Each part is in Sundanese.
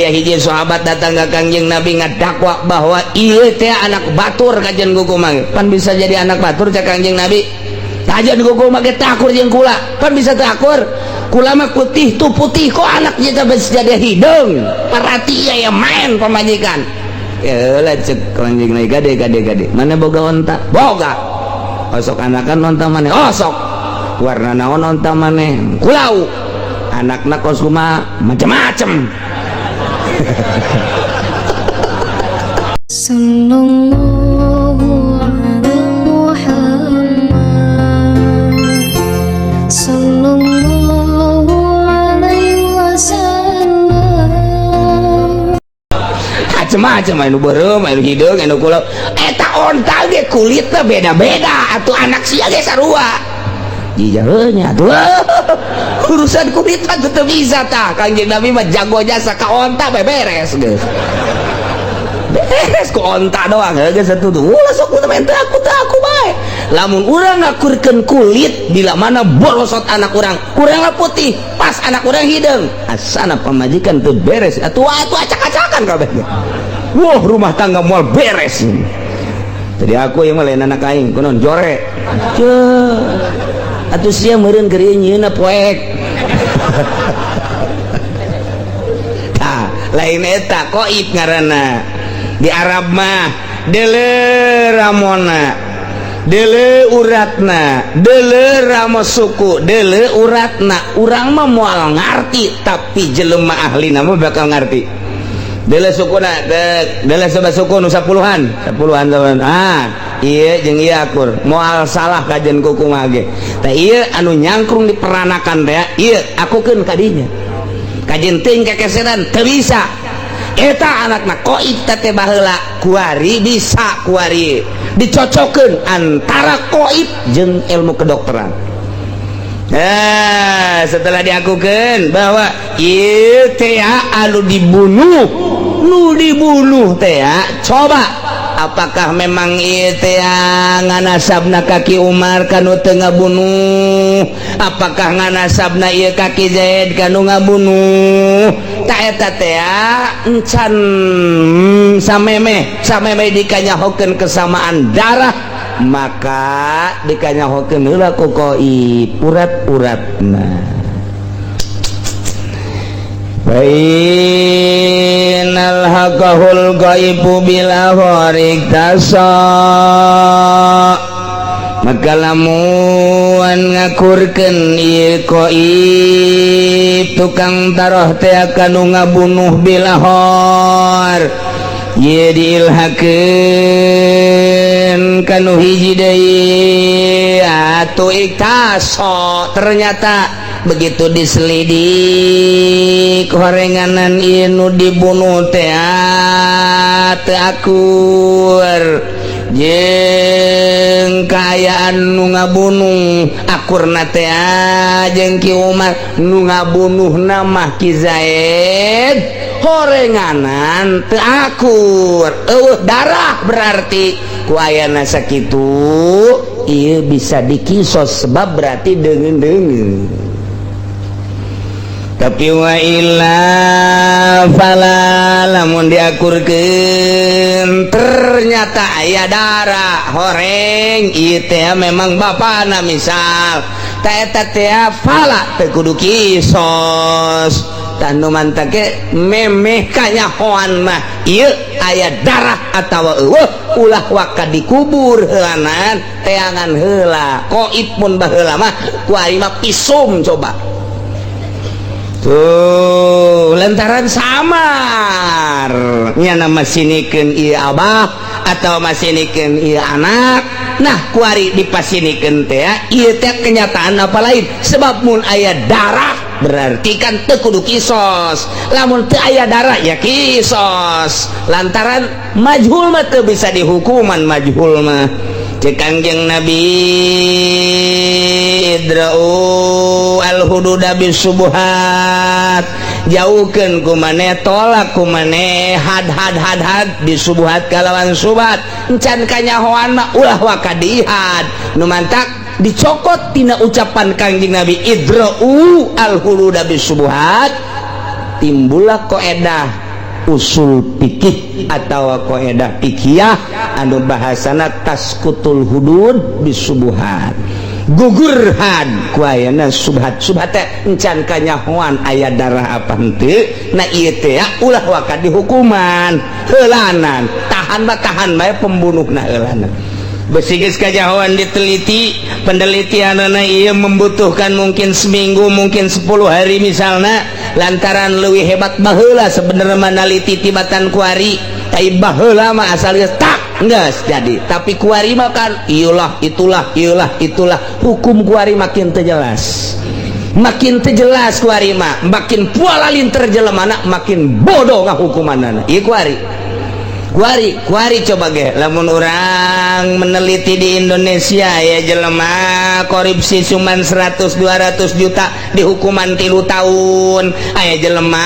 aya hiji sahabat datang ke Kangjeng Nabi ngadakwa bahwa ieu teh anak batur kajen kuku mah pan bisa jadi anak batur cak Kangjeng Nabi kajen kuku mah ge takur jeung kula pan bisa takur kula mah putih tu putih kok anak kita bisa jadi hidung perhati ya main pamajikan ya lah cek Kangjeng Nabi gade mana boga onta boga osok anakan onta maneh osok warna naon onta maneh kulau anakna kos kumaha macem-macem. Sallallahu ala Muhammad Sallallahu alaihi wasallam. Macem-macem anu beureum anu hideung anu kulau eta onta ge kulitna beda-beda atuh anak sia ge sarua jijaheunya atuh urusan kulit mah teu bisa tah Kangjeng Nabi mah jago jasa ka onta beres geus beres ku onta doang geus satutu ulah sok main teh aku bae lamun urang ngakurkeun kulit bila mana bolosot anak urang putih pas anak urang hideung asana pamajikan teu beres atuh acak-acakan kabeh wah rumah tangga moal beres jadi aku yang lain anak aing kunaon jore atuh sia meureun keur nyieunna poek tah lain eta qaib ngaranna di Arab mah deuleur ramona deuleur uratna deuleur ramo suku deuleur uratna urang mah moal ngarti tapi jelema ahli mah bakal ngarti deuleur sukuna deuleur sabab suku nu 10-an iya jeung iya akur moal salah kajen kuku mah ge tah ieu anu nyangkrung diperanakan teh ieu akukeun ka dinya kajen teuing kekeseran teu bisa eta anakna qaib teh baheula kuari bisa kuari dicocokkeun antara qaib jeung ilmu kedokteran. Nah, setelah diakukeun bahwa ieu teh anu dibunuh teh coba apakah memang ieu teh nganasabna kaki Umar kanu teu ngabunuh apakah nganasabna ieu kaki Zaid kanu ngabunuh ta eta teh encan sameme dikanyahokeun kesamaan darah maka dikanyahokeun heula ku qaib urat-uratna bainal haqqahul ghaibu bila gharik tasa maka lamun ngakurkeun ieu qaib tukang taroh teh kanu ngabunuh bila hor ye diilhakeun kanu hiji deui atuh iktaso ternyata begitu diselidik horenganan ieu dibunuh teh teu akur jeung kaayaan nu ngabunuh akurna teh jeung Ki Umar nu ngabunuhna mah Ki Zaid horenganan teu akur darah berarti ku ayana sakitu ieu bisa dikisos sebab berarti deungeun tapi wa illa fala lamun diakurkeun ternyata aya darah horeng ieu teh memang bapana misal ta eta teh fala teu kudu kisos tanu mantake memeh kanyahoan mah ieu aya darah atawa eueuh ulah waka dikubur heulanan teangan heula qaib mun baheula mah ku ari mah pisum coba tuh lantaran samar nya masinikeun ieu abah atau masinikeun ieu anak nah kuari dipasinikeun teh ieu teh kenyataan apa lain sebab mun aya darah berarti kan teu kudu kisos lamun teu aya darah ya kisos lantaran majhul mah teu bisa dihukuman majhul mah cek Kangjeng Nabi idra'u al-hududa bisubuhat jauhkeun ku maneh tolak ku maneh had bisubuhat kalawan subhat encan kanyahoan mah ulah wakadihad nu mantak dicokot tina ucapan Kangjeng Nabi idra'u al-hududa bisubuhat timbullah qaedah usul fikih atau qaidah fikih anu bahasana tasqutul hudud bisubuhat gugurhan ku ayeuna subhat teh encan kanyahoan aya darah apa henteu na ieu teh ulah waka dihukuman heulanan tahan bae pembunuhna heulanan besi geus kajahoan diteliti penelitianna ieu membutuhkan mungkin seminggu mungkin 10 hari misalnya lantaran leuwih hebat baheula sebenarnya manaliti tibatan kuari ai baheula mah asal geus tak geus jadi tapi kuari mah kan ieulah itulah hukum kuari makin teu jelas kuari mah makin pualalin terjelemana makin bodoh ngahukumanana ieu kuari coba ge lamun orang meneliti di Indonesia ya jelema korupsi cuman 100-200 juta dihukuman 3 tahun aya jelema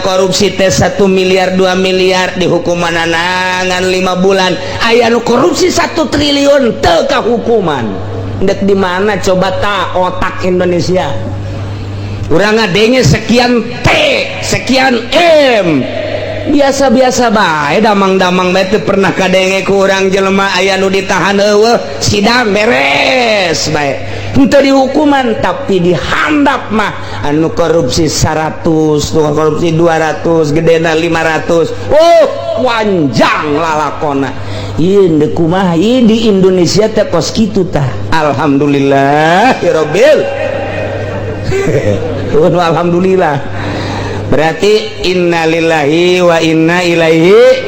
korupsi teh 1 miliar 2 miliar dihukuman anangan 5 bulan aya nu korupsi 1 triliun teu kahukuman dek di mana coba ta otak Indonesia urang ngadenge sekian T sekian M biasa-biasa bae damang-damang bae teu pernah kadenge ku urang jelema aya nu ditahan eueuh sidang beres bae henteu dihukuman tapi dihandap mah anu korupsi 100 korupsi 200 gedena 500 wanjang lalakona ieu deuk kumaha ieu di Indonesia teh kos kitu tah alhamdulillah ya rabbil alhamdulillah berarti innalillahi wa inna ilaihi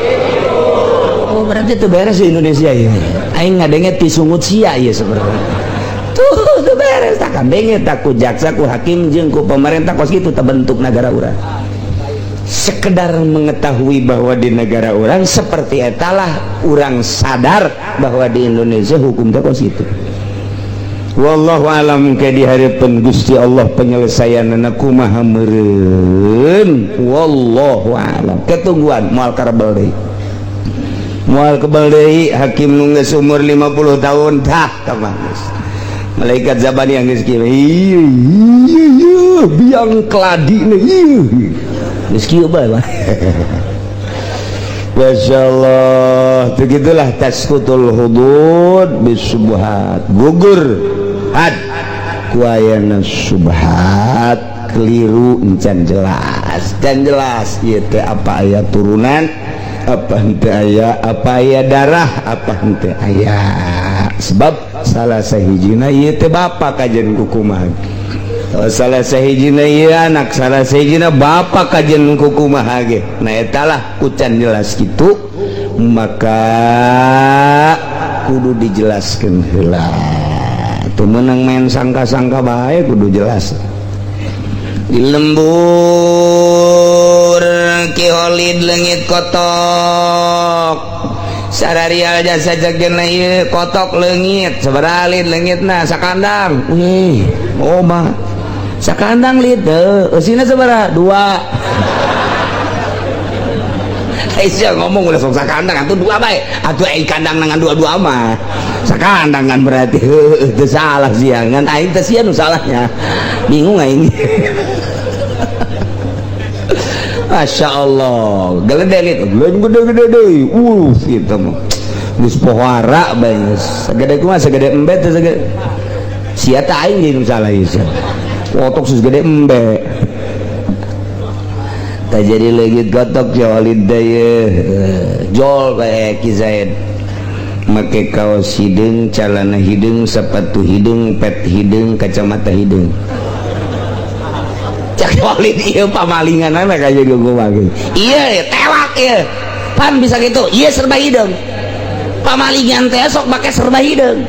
berarti itu beres di Indonesia ini aing ngadenge ti sungut sia ieu sebenarnya tuh beres tak kadenge tak ku jaksa ku hakim jeung ku pemerintah kos kitu terbentuk negara urang sekedar mengetahui bahwa di negara orang seperti etalah orang sadar bahwa di Indonesia hukum teh kos kitu. Wallahu alam ke di harapan Gusti Allah penyelesaianna kumaha meureun wallahu alam ketungguan moal karebel deui moal kebal deui hakim nu geus umur 50 tahun tah kamanus malaikat zabani yang geus kieu iya biang keladina iya geus kieu bae masyaallah begitulah tasqutul hudud bisubuhat gugur had kuayana subhat keliru encan jelas dan jelas ieu teh apa aya turunan apa henteu aya apa aya darah apa henteu aya sebab salah sahijina ieu teh bapa kajen kukumaha salah sahijina ieu anak salah sahijina bapa kajen kukumaha ge nah etalah kucan jelas kitu maka kudu dijelaskeun heula teu meunang main sangka-sangka bae kudu jelas di lembur Ki Holid leungit kotok sararial jasa jagena ieu kotok leungit sabaraha lid leungitna sakandang oh mah sakandang lid eusina sabaraha 2 Aisyah ngomong udah sok sakandang atuh 2 bae atuh kandang nangan 2 mah sakandang kan berarti itu salah sih ngan aing teh sia nu salahnya bingung aing Masya Allah geledeg gede deui gitu mah geus pohara bae sagede kumaha sagede embe teh sagede sia teh aing nu salah ieu otok segede embe tak jadi lagi gotok jolid daya jol kayak Ki Zaid make kaos hidung celana hidung sepatu hidung pet hidung kacamata hidung cak jolid iya pamalingan anak aja gue pakai iya tewak iya pan bisa gitu iya serba hidung pamalingan teh sok pakai serba hidung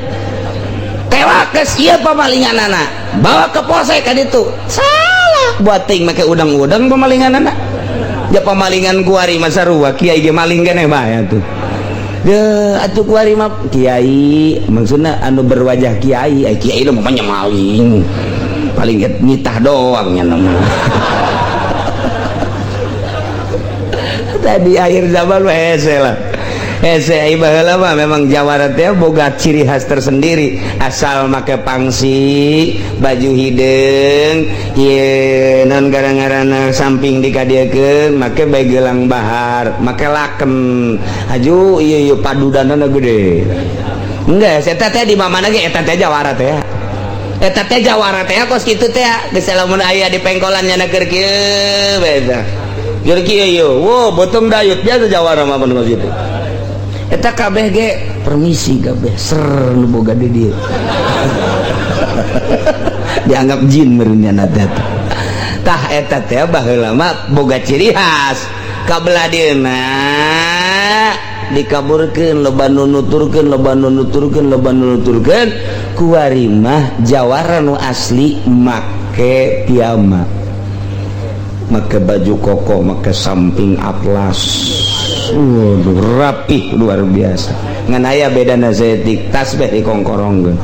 tewak kes iya pamalingan anak bawa ke polsek kan itu salah buat ting make udang-udang pamalingan anak ya pamalingan kuari masa ruwa kiai ge maling keneh bae atuh ya atuh kuari mah kiai maksudna anu berwajah kiai kiai lu mah maling paling nyitah doang nya nama tadi akhir zaman mah hese lah Baheula mah memang Jawara teh boga ciri khas tersendiri, asal make pangsi, baju hideung, ieu non garang-garana samping dikadiekeun make bae gelang bahar, make laken. Aju ieu padudanana gede. Enggak, eta teh di mana ge eta teh Jawara teh. Eta teh Jawara teh kos kitu teh, geus lamun aya di pengkolan nyana keur kieu beda. Keur kieu, wo botong dayut biasa Jawara mah mun kos kitu. Eta kabeh ge permisi kabeh ser nu boga di dieu. Dianggap jin meureunna teh. Tah eta teh baheula mah boga ciri khas. Kabeladeuna dikaburkeun loba nu nuturkeun kuari mah Jawara nu asli make piyama. Make baju koko, make samping atlas. Waduh, rapih luar biasa. Ngan aya bedana setik tasbih dikongkorongkeun.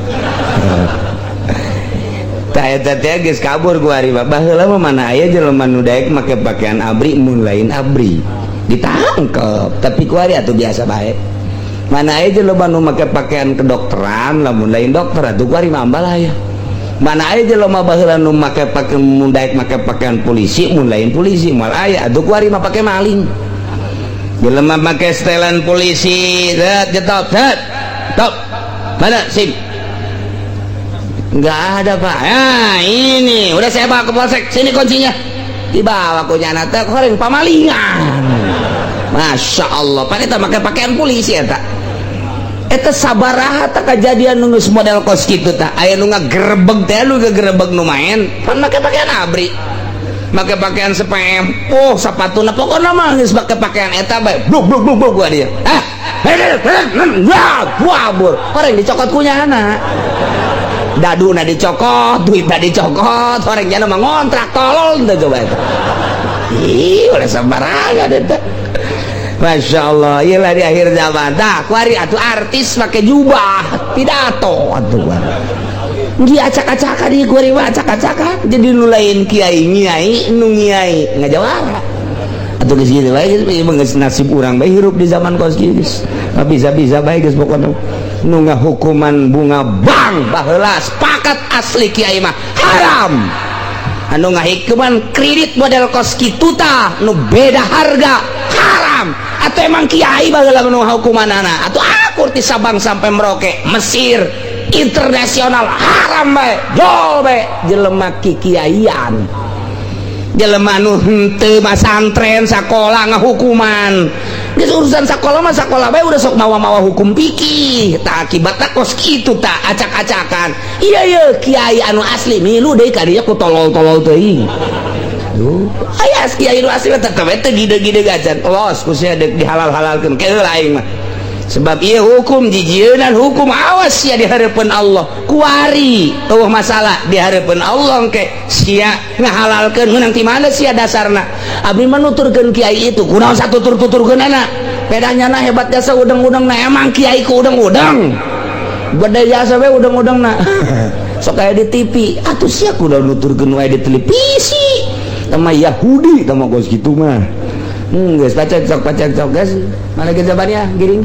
Tah eta teh geus kabur ku ari mah. Baheula mah mana aya jelema nu daek make pakaian abri mun lain abri. Ditangkep, tapi ku ari atuh biasa bae. Mana aya jelema nu make pakaian kedokteran lamun lain dokter atuh ku ari mah ambal aya. Mana aya jelema baheula nu make pakaian mun daek make pakaian polisi mun lain polisi moal aya atuh ku ari mah pake maling. Jelema pakai setelan polisi, jetop, top, mana SIM? Nggak ada pak. Ya ini, udah saya bawa ke polsek. Sini kuncinya. Dibawa ku nyana teh koreng pamalingan. Masya Allah, pakai tak pakai pakaian polisi ya tak? Eta sabaraha tak kejadian nunggus model kos gitu tak? Ayah nunggu gerebeg teh, nunggu gerebeg nu main, pan pakai pakaian abri. Pakai pakaian sepempuh sapatuna pokoknya mah geus pakai pakaian eta bae bluk gua dia wabur orang dicokot kunyana daduna dicokot duitna dicokot orang jana mah ngontrak tolol teh coba eta ih oleh sembarangan eta. Masya Allah, iyalah di akhir zaman dah kuari atuh artis pakai jubah pidato atuh dia acak-acakan dia gue riwa acak-acakan jadi nu lain kiai nyai nu nyai nggak Jawara atau ke sini lagi nasib orang baik hirup di zaman kos guys nggak bisa baik guys pokoknya nu hukuman bunga bang baheula sepakat asli kiai mah haram anu ngahikuman kredit model kos kitu tah nu beda harga haram atau emang kiai baheula nu hukuman anak atau akur ti Sabang sampai Merauke Mesir internasional haram bae jol bae jelema kikiaian jelema nu henteu masantren sakola ngahukuman geus urusan sakola mah sakola bae udah sok mawa-mawa hukum fikih tah akibatna kos kitu tah acak-acakan iya kiai anu asli milu deui ka dieu ku tolol-tolol teuing aya kiai anu asli tetep teh gide-gide gacan los ku sia dihalal-halalkeun keul aing mah sebab iya hukum jijieun hukum awas sia di hareupeun Allah kuari eueuh masalah di hareupeun Allah engke sia ngahalalkeun meunang ti mana sia dasarna abdi mah nuturkeun kiai itu kunaon satutur-tuturkeunana bedanya hebat jasa udang-udang emang kiai ku udang-udang beda jasa we udang-udangna sok aya di TV atuh sia kudu nuturkeun wae di televisi sama Yahudi sama kos gitu mah guys pacak guys malah kejabannya giring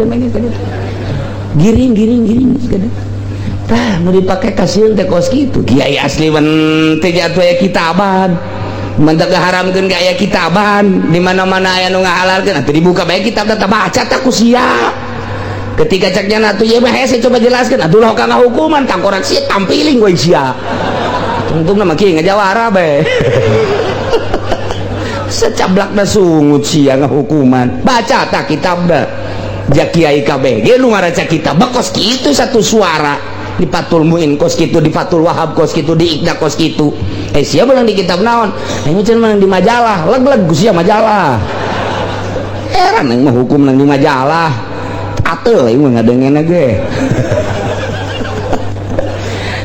giring tah mau dipakai kasihan teh kos gitu kiai asli men teh jatuh aya kitaban mentek haramkeun ge aya kitaban di mana-mana aya nu ngahalalkeun atuh dibuka bae kitab teh baca tah ku sia ketika ceknya atuh ieu mah hese coba jelaskeun atuh loh kana hukuman tangkorak sia tampiling we sia tungtung mah kieu ngajawara bae secablak na sungut sia ngahukuman baca tak kitab dah jak kiai KBG lu ngaraca kitab kos kitu satu suara di Fatul Muin kos kitu di Fatul Wahab kos kitu di Iqda kos kitu sia belang di kitab naon ini cenah di majalah leg-leg sia majalah heran yang mah hukum nang di majalah atel ieu mah ngadengeuna ge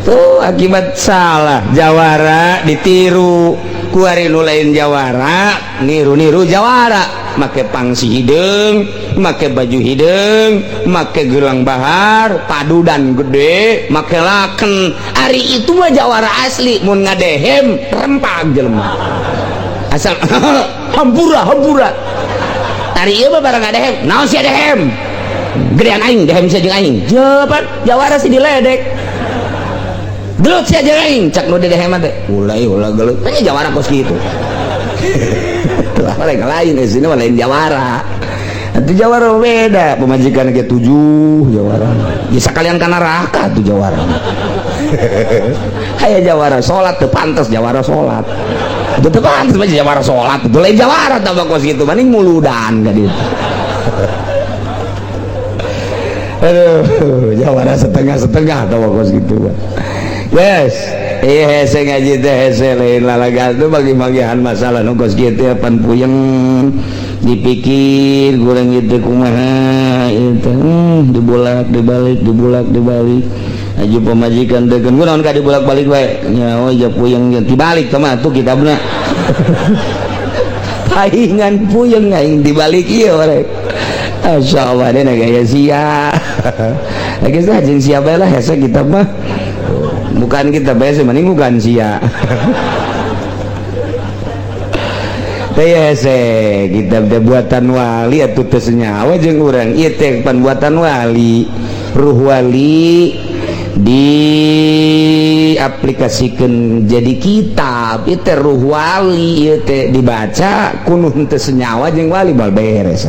tuh akibat salah Jawara ditiru kuari nu lain Jawara niru Jawara make pangsi hideung make baju hideung make gelang bahar padudan gede make laken ari itu mah Jawara asli mun ngadehem rempag jelema asal hampura ari ieu mah barang ngadehem naon sia dehem gedean aing dehem sia jeung aing jepan jawara si diledek gelut sia jeung aing cak nu dehem teh ulah gelut nya jawara kos kitu lah lain di sini lain jawara itu jawara beda pemajikan ke 7 jawara bisa kalian kana neraka tuh jawara kayak jawara sholat teu pantes jawara sholat itu teu pantes mah jawara sholat itu lain jawara tambah kos gitu mending muludan ka ditu aduh jawara setengah tambah kos gitu yes iya hese ngaji teh hese lain lalaga itu bagi-bagian masalah nu kos kitu pan puyeng dipikir kurang gitu kumaha itu dibulak dibalik aju pemajikan deukeun kunaon ka dibolak-balik wae nya oh ja puyeng dibalik ka mah atuh kitabna paingan puyeng aing dibalik ieu rek masyaallah deh gaya sia lagi sah jeung sia bae lah hese kitab mah bukan kita bae mending bukan sia hese kitab teh buatan wali atuh teu senyawa jeung urang ieu teh pan buatan wali ruh wali diaplikasikeun jadi kitab ieu teh ruh wali ieu teh dibaca kunuh teu senyawa jeung wali bal beres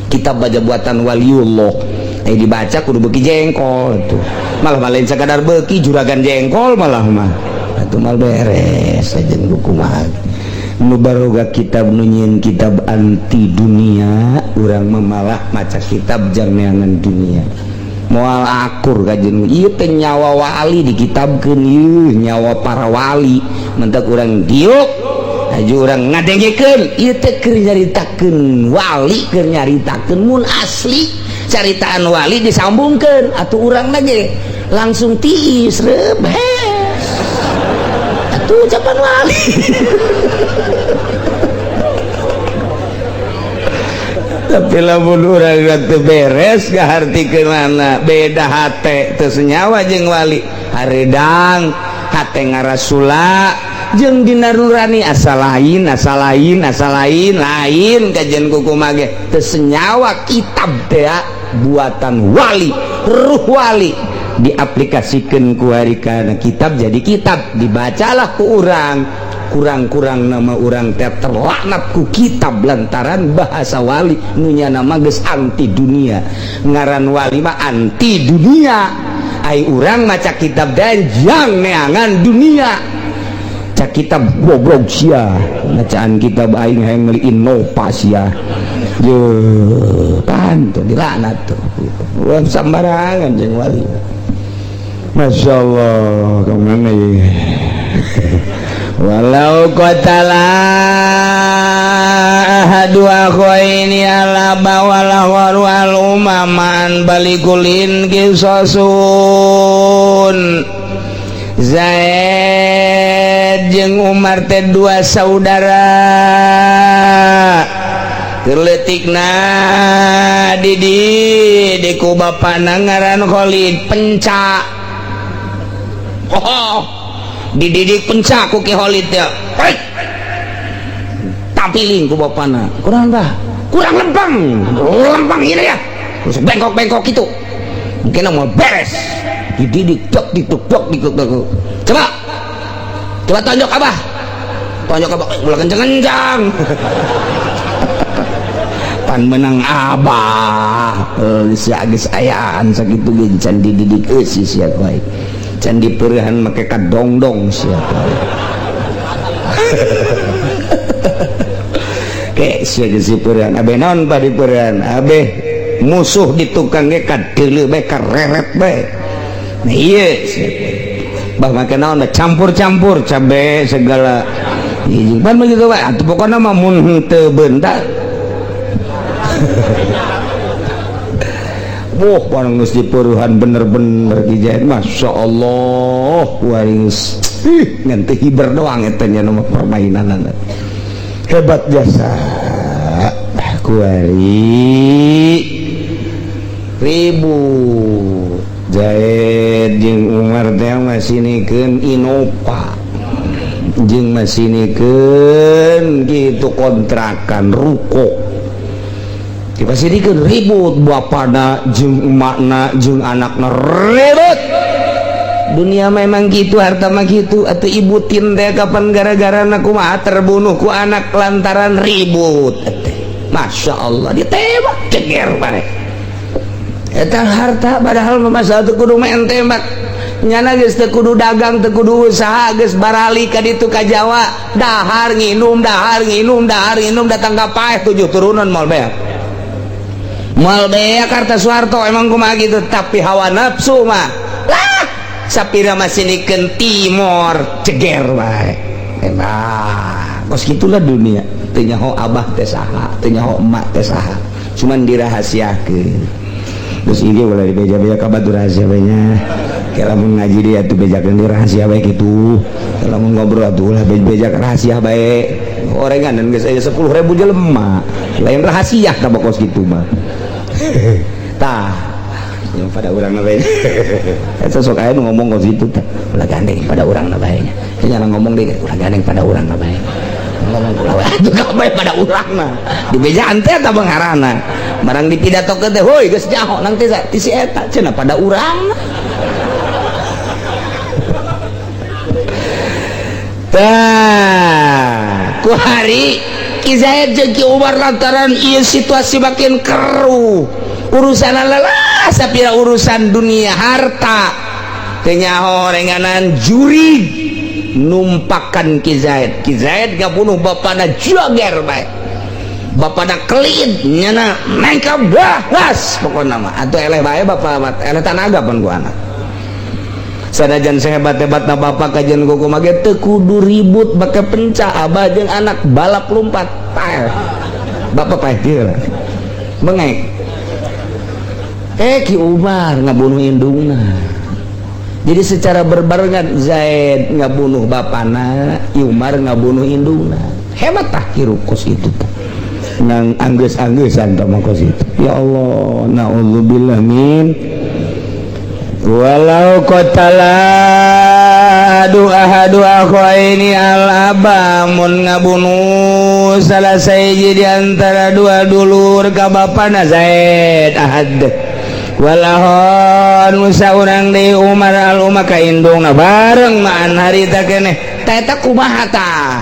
kitab baca buatan waliullah dibaca kudu beuki jengkol tuh malah lain sakadar beuki juragan jengkol malah mah atuh mal beres jeung kumaha nu baroga kitab nu nyieun kitab anti dunia urang memalah maca kitab jangan dunia moal akur kajen ieu teh nyawa wali dikitabkeun ieu nyawa para wali mentak urang diuk aju urang ngadengekeun ieu teh keur nyaritakeun wali keur nyaritakeun mun asli caritaan wali disambungkeun atuh urang ge langsung tiis rebes atuh ucapan wali tapi lamun urang teu beres ngahartikeun mana beda hate teu senyawa jeung wali hareudang hate ngarasula jeung dina nurani asa lain lain kajian kukumaha ge teu senyawa kitab teh buatan wali ruh wali diaplikasikeun ku harikana kitab jadi kitab dibacalah ku urang kurang-kurang nama urang teh terlaknat ku kitab lantaran bahasa wali nu nya nama geus anti dunia ngaran wali mah anti dunia ai urang maca kitab dan jang neangan dunia cak kitab goblok sia bacaan kitab aing hayang meuli inovasi ya ye kan tuh dilaknat tuh ulah sambarangan jeung wali masyaallah kemana ya walau qatala ahadu akhaini ala bawalah warwal umaman balikulin kisosun Zaid jeung Umar teh dua saudara keletikna di ku bapana ngaran Khalid penca dididik penca ku Ki Khalid ya tampiling ku bapana kurang lempang ini ya terus bengkok gitu mungkin mau beres dididik dok coba tonjok abah mulai kencang pan menang abah geus ayaan sakitu ge can dididik eusi sia bae can dipeurehan make kadongdong sia ke sia geus dipeurehan abe naon pa dipeurehan abe musuh di tukang ge kadeuleu bae kareret bae nah ieu bah make naon campur-campur cabe segala jeung pan begitu bae atuh pokona mah mun teu beuntar wah orang geus dipeurehan bener-bener dijahit Masya Allah waris ngan teu hiber doang eta nya nama permainan hebat jasa kuari ribu Zaid jeung Umar teh masinikeun Innova jeung masinikeun kitu kontrakan ruko dipasirikeun ribut bapana jeung emakna jeung anakna ribut. Dunia memang gitu, harta mah gitu. Atuh ibu tinte kapan gara-gara kumaha terbunuh ku anak lantaran ribut. Masya Allah ditembak ceger bae. Eta harta padahal masalah teu kudu main tembak. Nyana geus teu kudu dagang, teu kudu usaha, geus barali ka ditu ka Jawa, dahar nginum datang ka paeh 7 turunan moal beak. Moal beak Kartosuarto emang kumaha gitu, tapi hawa nafsu mah lah sapira masih dikeun timor ceger bae. Nah, kos gitulah dunia. Teu nyaho abah teh saha, teu nyaho emak teh saha. Cuman dirahasiakeun. Terus ini boleh dibeja-beja ka batu rahasia bae nya. Kalau mau ngaji dia tuh bejakeun di rahasia bae kitu. Kalau mau ngobrol atuh lah beja rahasia bae. Orenganan geus aya 10.000 jelema. Lain rahasia ka kos kitu mah. Tah yang pada urang bae. Eta sok aya nu ngomong kos kitu teh. Ulah gandeng pada urang bae nya. Nya ngomong deui ulah gandeng pada urang bae. Ngomong kula we atuh kabeh pada urang mah. Di bejaan teh eta beungarana. Barang dipidatokeun teh, "Hoi geus nyaho nang teh ti si eta cenah pada urang." Tah, ku hari Ki Zaid jeung Ki Umar lantaran ieu situasi makin keruh. Urusan lelah sapira urusan dunia harta. Teu nyaho renganan juri numpakan Ki Zaid. Ki Zaid ngabunuh bapana jager bae. Bapana kelin nyana mengka bahas pokona mah. Atuh eleh bae bapak eleh tanaga pan ku anak. Sanajan sehebat-hebatna bapak kajian kuku mage teu kudu ribut bake pencah abah jeung anak balap lompat paeh. Bapak paeh kieu lah. Bengek. Ki Umar ngabunuh indungna. Jadi secara berbarengan Zaid ngabunuh bapana, Umar ngabunuh indungna. Hebat tah kiru kos itu tah. Nang anggeus-anggeusan tah kos itu. Ya Allah, naudzubillah min. Walau qatala ahadu akhaini al-abamun ngabunuh salah sahiji di antara dua dulur ka bapana Zaid ahad walahon saurang deui Umar al-umma ka indungna bareng maan harita keneh ta eta kumaha tah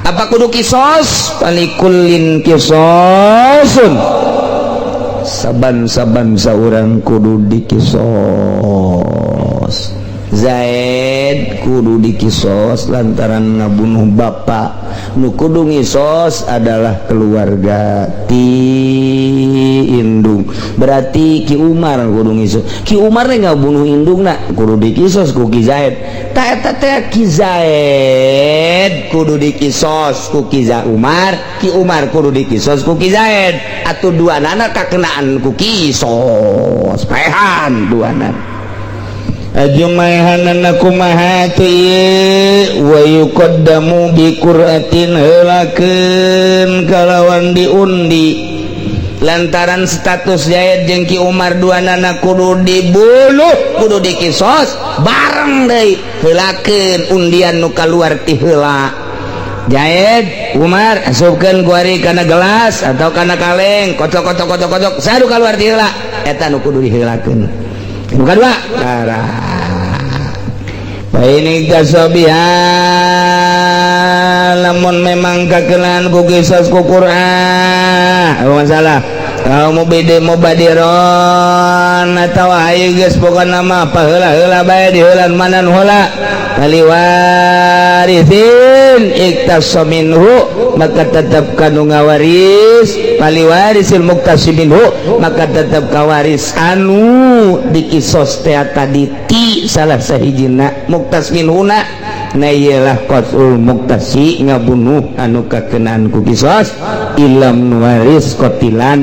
apa kudu kisos palikullin kisosun saban-saban saurang kudu dikisos. Zaid kudu dikisos lantaran ngabunuh bapak. Nu kudu ngisos adalah keluarga ti indung. Berarti Ki Umar kudu ngisos. Ki Umar teh ngabunuh indungna kudu dikisos ku Ki Zaid. Ta eta teh Ki Zaid kudu dikisos ku Ki Umar, Ki Umar kudu dikisos ku Ki Zaid. Atuh duanana kakenaan ku kisos. Paehan duanana. Ajung maehanana kumaha teu ieu wa yuqaddamu bi qur'atin heulakeun kalawan diundi lantaran status Zaid jeung Ki Umar duanana kudu dibunuh kudu dikisos bareng deui heulakeun undian nu kaluar ti heula. Zaid Umar asupkeun ku ari kana gelas atau kana kaleng kocok sadu kaluar ti heula eta nu kudu diheulakeun. Bukan dua ini kasobihan lamun memang kakelan ku kisah ku Qur'an masalah mau bede mau badiron atau ayo guys pokoknya nama apa heula bae di heulan manan heula kali warisin iktaso minhu maka tetap kanu ngawaris kali warisil muktasi minhu maka tetap kawaris anu dikisos teh tadi ti salah sahijina muktas minhuna na iyalah qatul muktasi ngabunuh anu kakenaan ku kisos ilam nuwaris qatilan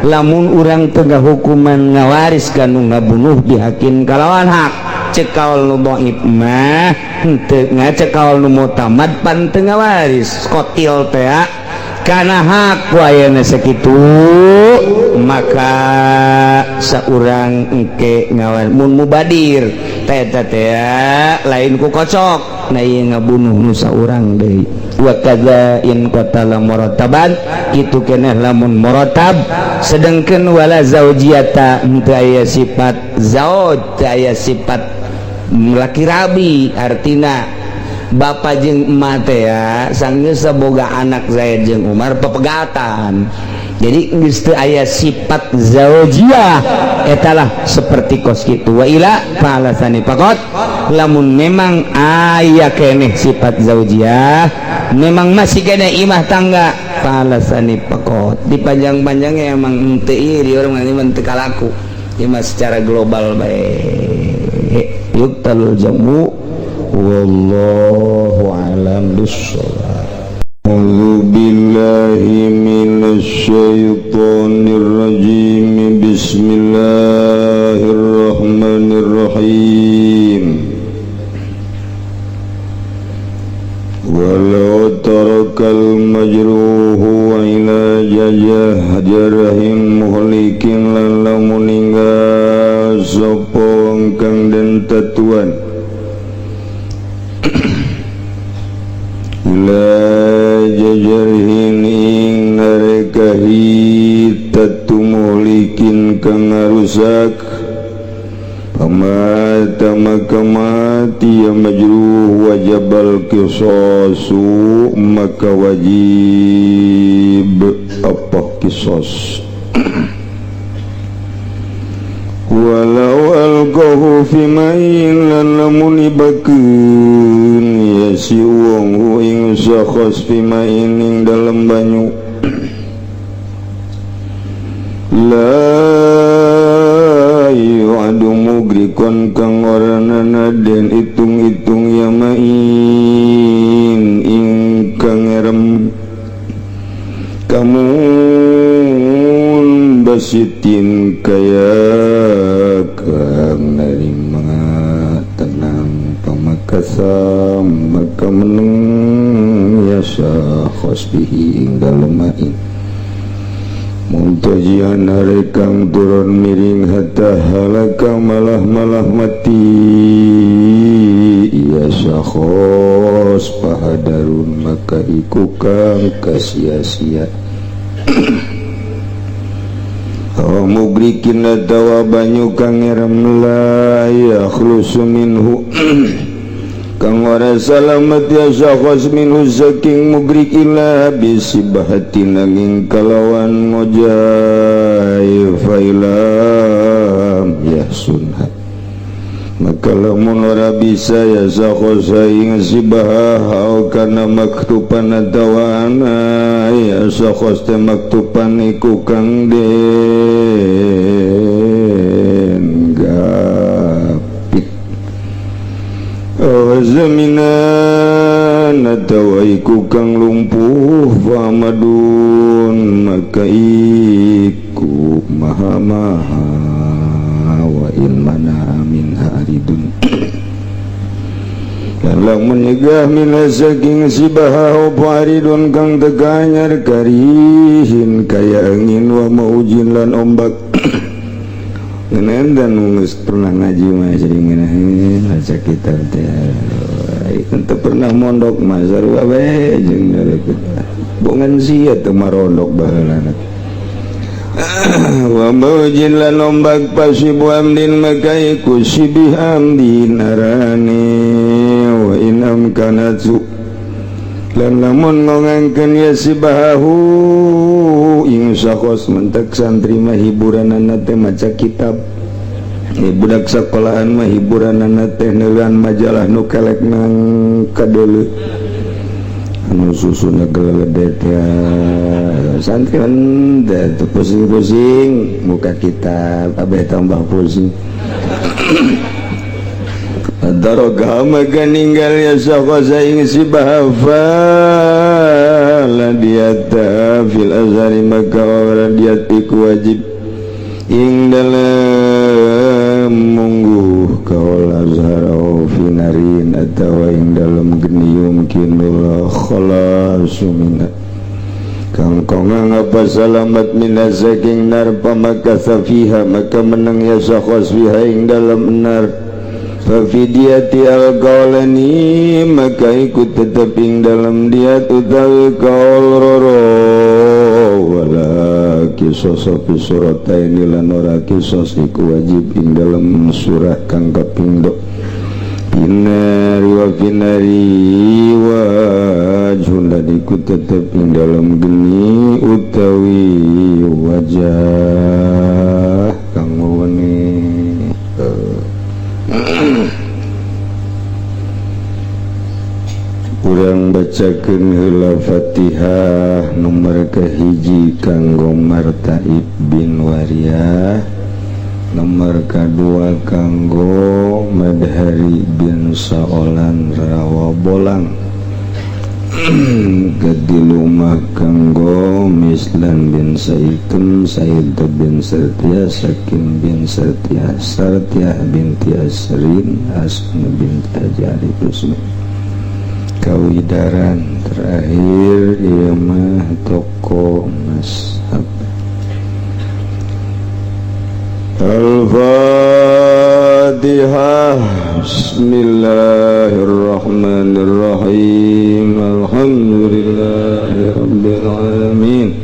lamun urang tengah hukuman ngawaris kanu ngabunuh dihakim kalawan hak cekaul nu dhaif mah henteu ngacekaul nu mutamad pan teu ngawaris qatil teh kana hak wayana sakitu maka saurang engke ngawan mun mubadir teh lain ku kocok na ngabunuh nusa urang deui wa kadza in qatala murataban kitu keneh lamun muratab sedengkeun wala zaujiyata teu aya sifat zauj teu aya sifat laki rabi artina bapa jeung emak teh ya sanggeus saboga anak Zaid jeung Umar pepegatan jadi geus teu aya sifat zaujiyah etalah seperti kos kitu wa ila falasani faqat lamun memang aya keneh sifat zaujiyah memang masih kena imah tangga falasani faqat dipanjang-panjangnya emang teu ieu di urang mah teu kalaku imah secara global bae yuktalul jamu wallahu a'lam bissawab. A'udzu billahi minasy syaithanir rajim. Bismillahirrahmanirrahim. Walau tarakal majruhu wa ila jarahim muhlikin lan lamun ninggal sapa kang den tatuan ila jajarhin ing narekahi tatumulikin kang ngarusak pamata maka mati ya majruh wajabal kisosu maka wajib apa kisos walau alqahu fi ma'in lan lamun ibakeun ya si wong ing sakhos fi ma'in ing dalem banyu la yu'adu mugrikon kang orana den itung-itung ya ma'in ing kang erem kamu basitin kaya kang narima tenang pamakasam maka meneng yasa khosbihi ing dalem ma'in muntajian harekang turun miring hatta halaka malah mati yasa khos pahadarun maka iku kang kasia-sia mugrikin atawa banyu kang ngerem la yakhlusu minhu kang ora salamet ya sakhos minhu saking mugrik ila bisibahatin nanging kalawan ngojai failam ya sunhat maka lamun ora bisa ya sakhos ing sibahah kana maktuban atawa ya sakhos te maktuban iku kang den gapit zaminan atawa iku kang lumpuh famadun maka iku maha-maha wa ilmana min haridun lamun nyegah mina saking sibahah paridun kang teganyar karihin kaya angin wa maujin lan ombak ngenen dan nunggus pernah ngaji mah sering baca kitab teh ente pernah mondok mah sarua bae jeung bongan sia teu marondok baheulana wa maujin lan ombak pasibu amdin maka iku sibih amdin arane wa inam kanatsu lan lamun ngangkeun ya sibahu ing sakhos mentek santri mah hiburanana teh maca kitab budak sekolahan mah hiburanana teh neueun majalah nu kelek nang kadeuleu anu susuna geledet ya santri teh teu pusing-pusing muka kitab abeh tambah pusing daroga maka ninggal ya sakhasa ing sibahafa la diata fil azhari maka ora diat iku wajib ing dalam mungguh kaul azhar au finarin atawa ing dalam geni yumkinul khalasu minna kang kongang apa salamat minas saking nar pamakasa fiha maka menang ya sakhas fiha ing dalam nar Fafidiyati al-qawlani maka ikut tetap ing dalam diat utawi kaul roro wala kisos fi surataini lan ora kisos iku wajib ing dalam surah kang kaping 2 Binari wa binari wa junda ikut tetap ing dalam geni utawi wajah kang weweneh Urang bacakeun heula Fatihah nomor kahiji kanggo Martaib bin Wariyah, nomor kadua kanggo Madhari bin Saolan Rawabolang, kadilumah kanggo Mislan bin Saitun Said bin Sartiah Sakin bin Sartiah Sartiah binti Asrin Asma binti Hajari Kusmi kawidaran terakhir ieu mah toko mashab. Al-Fatihah. Bismillahirrahmanirrahim. Alhamdulillahi rabbil alamin.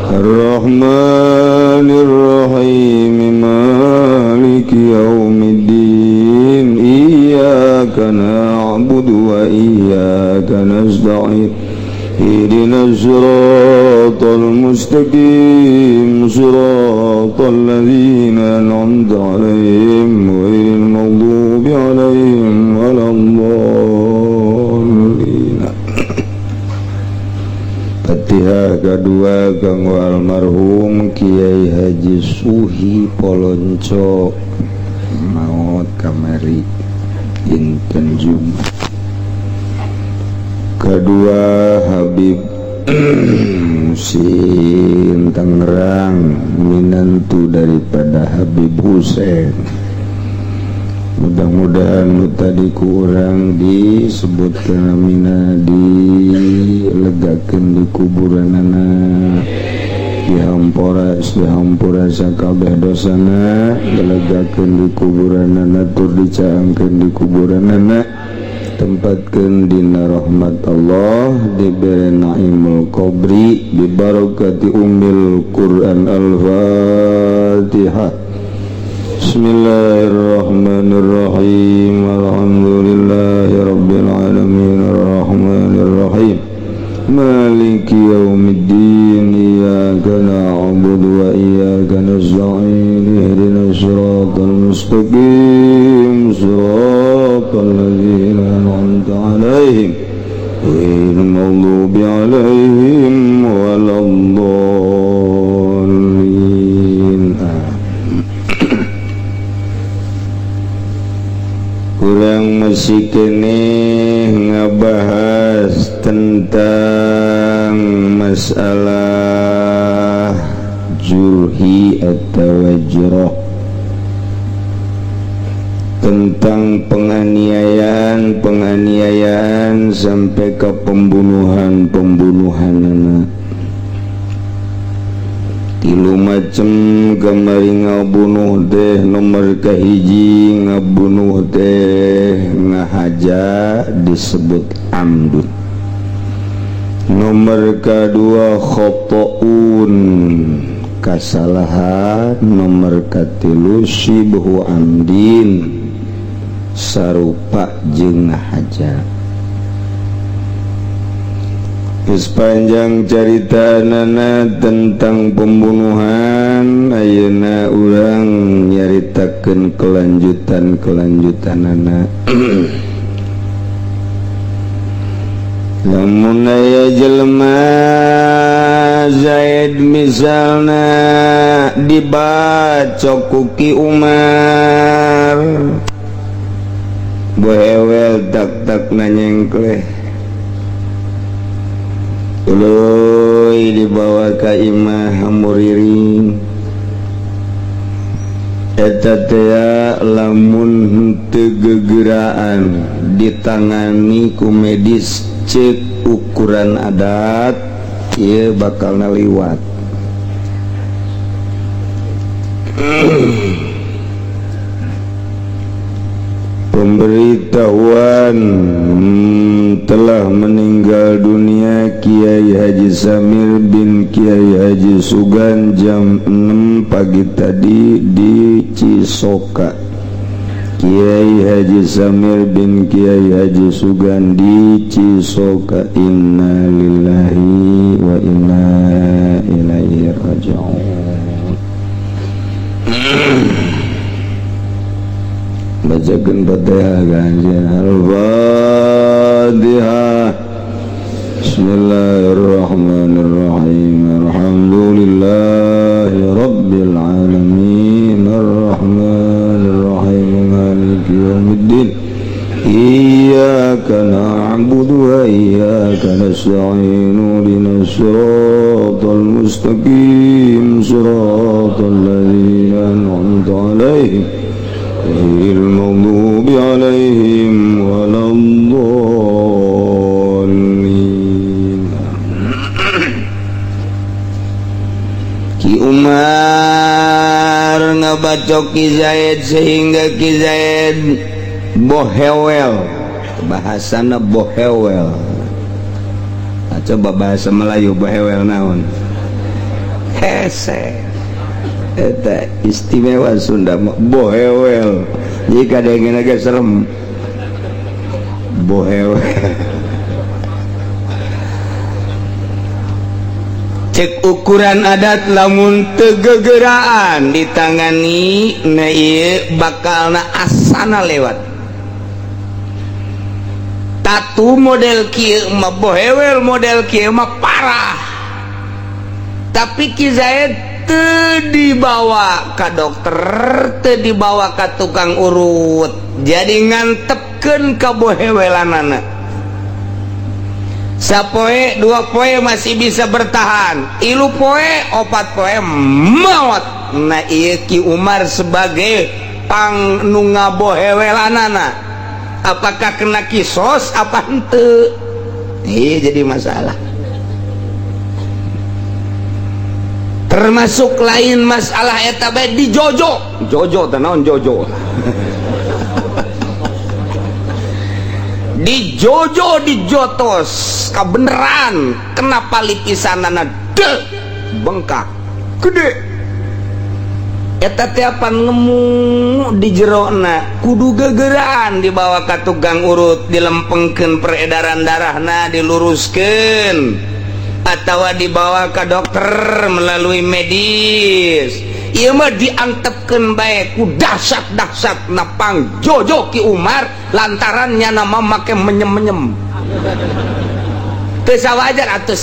Ar-Rahmanirrahim. Maliki yaumiddin. Iyyaka na'budu wa iyyaka nasta'in. Ihdinas siratal mustaqim siratal ladzina an'amta 'alaihim ghairil maghdubi 'alaihim waladdallin. Fatihah kedua kanggo almarhum Kiai Haji Suhi Polonco maot kamari dinten Jumat. Kedua Habib Musin Tangerang minantu daripada Habib Husein. Mudah-mudahan tadi kurang disebutkan amina dilegakeun di kuburan anak dihampura sakabeh dosana dilegakeun di kuburan anak tur dicaangkeun di kuburan anak tempatkeun dina rahmat Allah diberi naimul qabri bi barakati ummil Quran al-Fatihah. Bismillahirrahmanirrahim. Alhamdulillahi rabbil alamin arrahmanir rahim maliki yaumiddin iyyaka na'budu wa iyyaka nasta'in ihdinas siratal mustaqim siratal ladzina an'amta 'alaihim ghairil maghdubi 'alaihim waladdallin. Kurang masih kene ngabahas tentang masalah jurhi atau wajroh, tentang penganiayaan sampai ke pembunuhan anak. Tilu macem kamari ngabunuh teh nomor kahiji ngabunuh teh ngahaja disebut amdun, nomor kedua khotoun kasalahan, nomor katilu syibhu amdin sarupa jeung ngahaja. Sepanjang cerita nana tentang pembunuhan ayeuna urang nyaritakeun kelanjutan nana. Lamun aya jelema Zaid misalna dibacok ku Ki Umar bohewel tak nanyengkleh Uloy dibawa ka imah hamuriring eta teh lamun teu gegeraan ditangani ku medis cek ukuran adat ieu bakal naliwat. pemberitahuan telah meninggal dunia Kiai Haji Samir bin Kiai Haji Sugan jam 6 pagi tadi di Cisoka. Kiai Haji Samir bin Kiai Haji Sugan di Cisoka. Inna lillahi wa inna ilaihi raji'un. Bacakan Fatihah ganjil Al-Fatihah. Bismillahirrahmanirrahim. Alhamdulillahi Rabbil Alamin. Ar-Rahmanirrahim. Maliki yawmiddin. Iyyaka na'budu wa iyyaka nasta'in. Ihdinas siratal mustaqim. Siratal ladzina an'amta 'alaihim ghairil maghdubi 'alaihim waladdallin. Ki Umar ngabacok Ki Zaid sehingga Ki Zaid bohewel, bahasana bohewel. Coba bahasa Melayu bohewel naon? Hese. Eta istimewa Sunda bohewel. Jika ada yang agak serem bohewel. Cek ukuran adat lamun tegegeraan ditangani na ieu bakalna asana lewat. Tatu model kieu mah bohewel, model kieu mah parah. Tapi Ki Zaid teu dibawa ka dokter, teu dibawa ka tukang urut, jadi ngantepkeun ka bohewelanana. Sapoe 2 poe masih bisa bertahan, 3 poe 4 poe maot. Nah ieu Ki Umar sebagai pang nu ngabohewelanana, apakah kena kisos apa henteu? Iya jadi masalah. Termasuk lain masalah eta bae di Jojo teh naon Jojo di Jojo dijotos kabeneran kenapa lipisanana deh bengkak gede eta teh apa ngemu di jerona kudu gegeraan dibawa ka tukang urut, dilempengkeun peredaran darahna, diluruskeun atau dibawa ke dokter melalui medis. Ieu mah diantepkeun bae ku dahsyat-dahsyat napang Jojo Ki Umar lantaran nyana mah make menyem-menyem. Teu sawajar atuh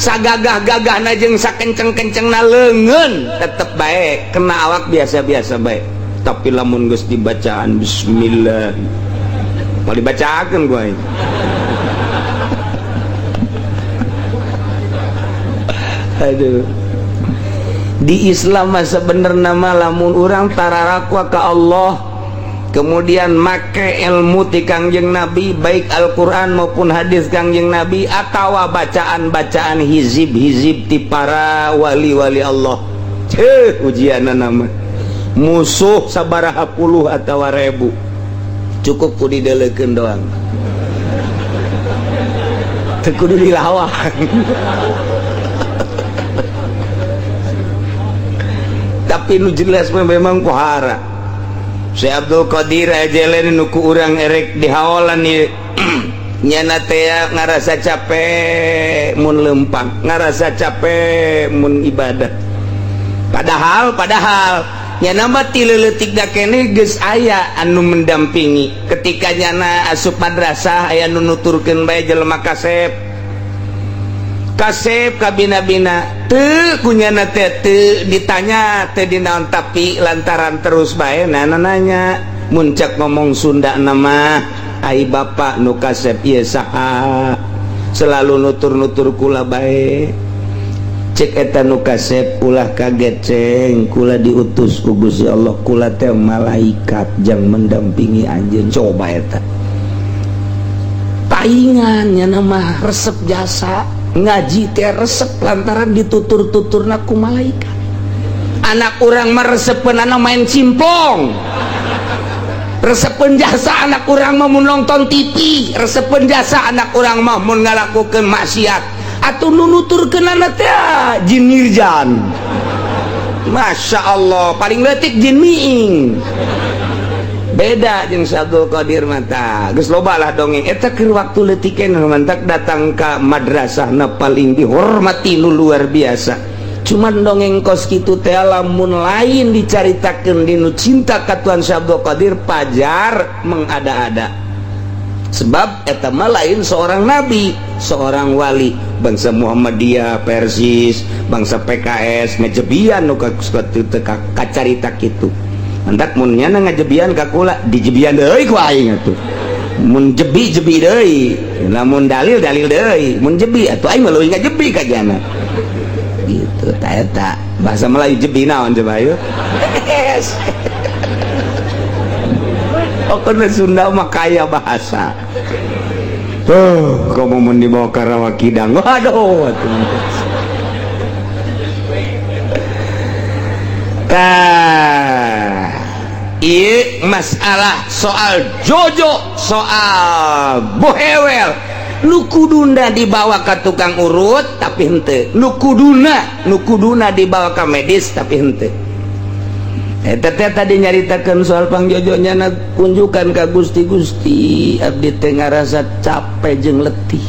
sagagah-gagahna jeung sakenceng-kencengna leungeun tetep bae kena awak biasa-biasa bae. Tapi lamun geus dibacaan bismillah mau dibacaakeun gua. Aduh. Di Islam mah sebenarnya mah lamun urang tararakwa ka Allah kemudian make ilmu ti Kangjeng Nabi baik Al-Qur'an maupun hadis Kangjeng Nabi atawa bacaan-bacaan hizib-hizib ti para wali-wali Allah. Ujianna nama musuh sabaraha puluh atawa ribu cukup ku didelekeun doang. Teu kudu dilawan. Tapi nu jelas memang pohara. Syekh Abdul Qadir Ajalain nu ku urang erek dihaolan ieu nyana teh ngarasa capek mun leumpang, ngarasa capek mun ibadah. Padahal nyana mah ti leuletik da keneh geus aya anu mendampingi. Ketika nyana asup madrasah aya nu nuturkeun bae jelema kasep kabina-bina teu kunyana teh teu ditanya teu dinaon tapi lantaran terus bae nanya muncak ngomong Sunda nama ai bapak nu kasep ieu saha selalu nutur-nutur kula bae cek eta nu kasep ulah kaget ceng kula diutus ku Gusti Allah kula teh malaikat jang mendampingi anjeun coba eta paingan nya mah resep jasa ngaji teh resep lantaran ditutur-tuturna ku malaikat. Anak orang meresepkeun anu main cimpong resepen jasa anak urang mah mun nonton TV, resepen jasa anak urang mah mun ngalakukeun maksiat atuh nu nuturkeun anak teh jin Mirjan. Masya Allah, paling leutik jin Miing. Beda jeung Abdul Qadir mata geus loba lah dongeng eta keur waktu leutikeun mantak datang ka madrasahna paling dihormati nu luar biasa. Cuman dongeng kos kitu teh lamun lain dicaritakeun dinu cinta ka Tuhan Abdul Qadir pajar mengada-ada. Sebab eta mah lain seorang nabi, seorang wali, bangsa Muhammadiyah, Persis, bangsa PKS ngejebian nu kacarita kitu. Hendak mun nyana ngajebian ka kula dijebian deui ku aing atuh. Mun jebi deui, lamun dalil deui, mun jebi atuh aing mah leuwih ngajebi ka jana. Gitu ta eta. Bahasa Melayu jebi naon coba ayo. Pokoknya Sunda mah kaya bahasa. Tuh, kamu mun dibawa ka Rawakidang. Waduh atuh. Iya masalah soal Jojo, soal bohewel nu kuduna dibawa ke tukang urut tapi henteu, nu kuduna dibawa ke medis tapi henteu. Eta teh tadi nyaritakeun soal pangjojonya na kunjukan ka Gusti abdi teh ngarasa capek jeung letih.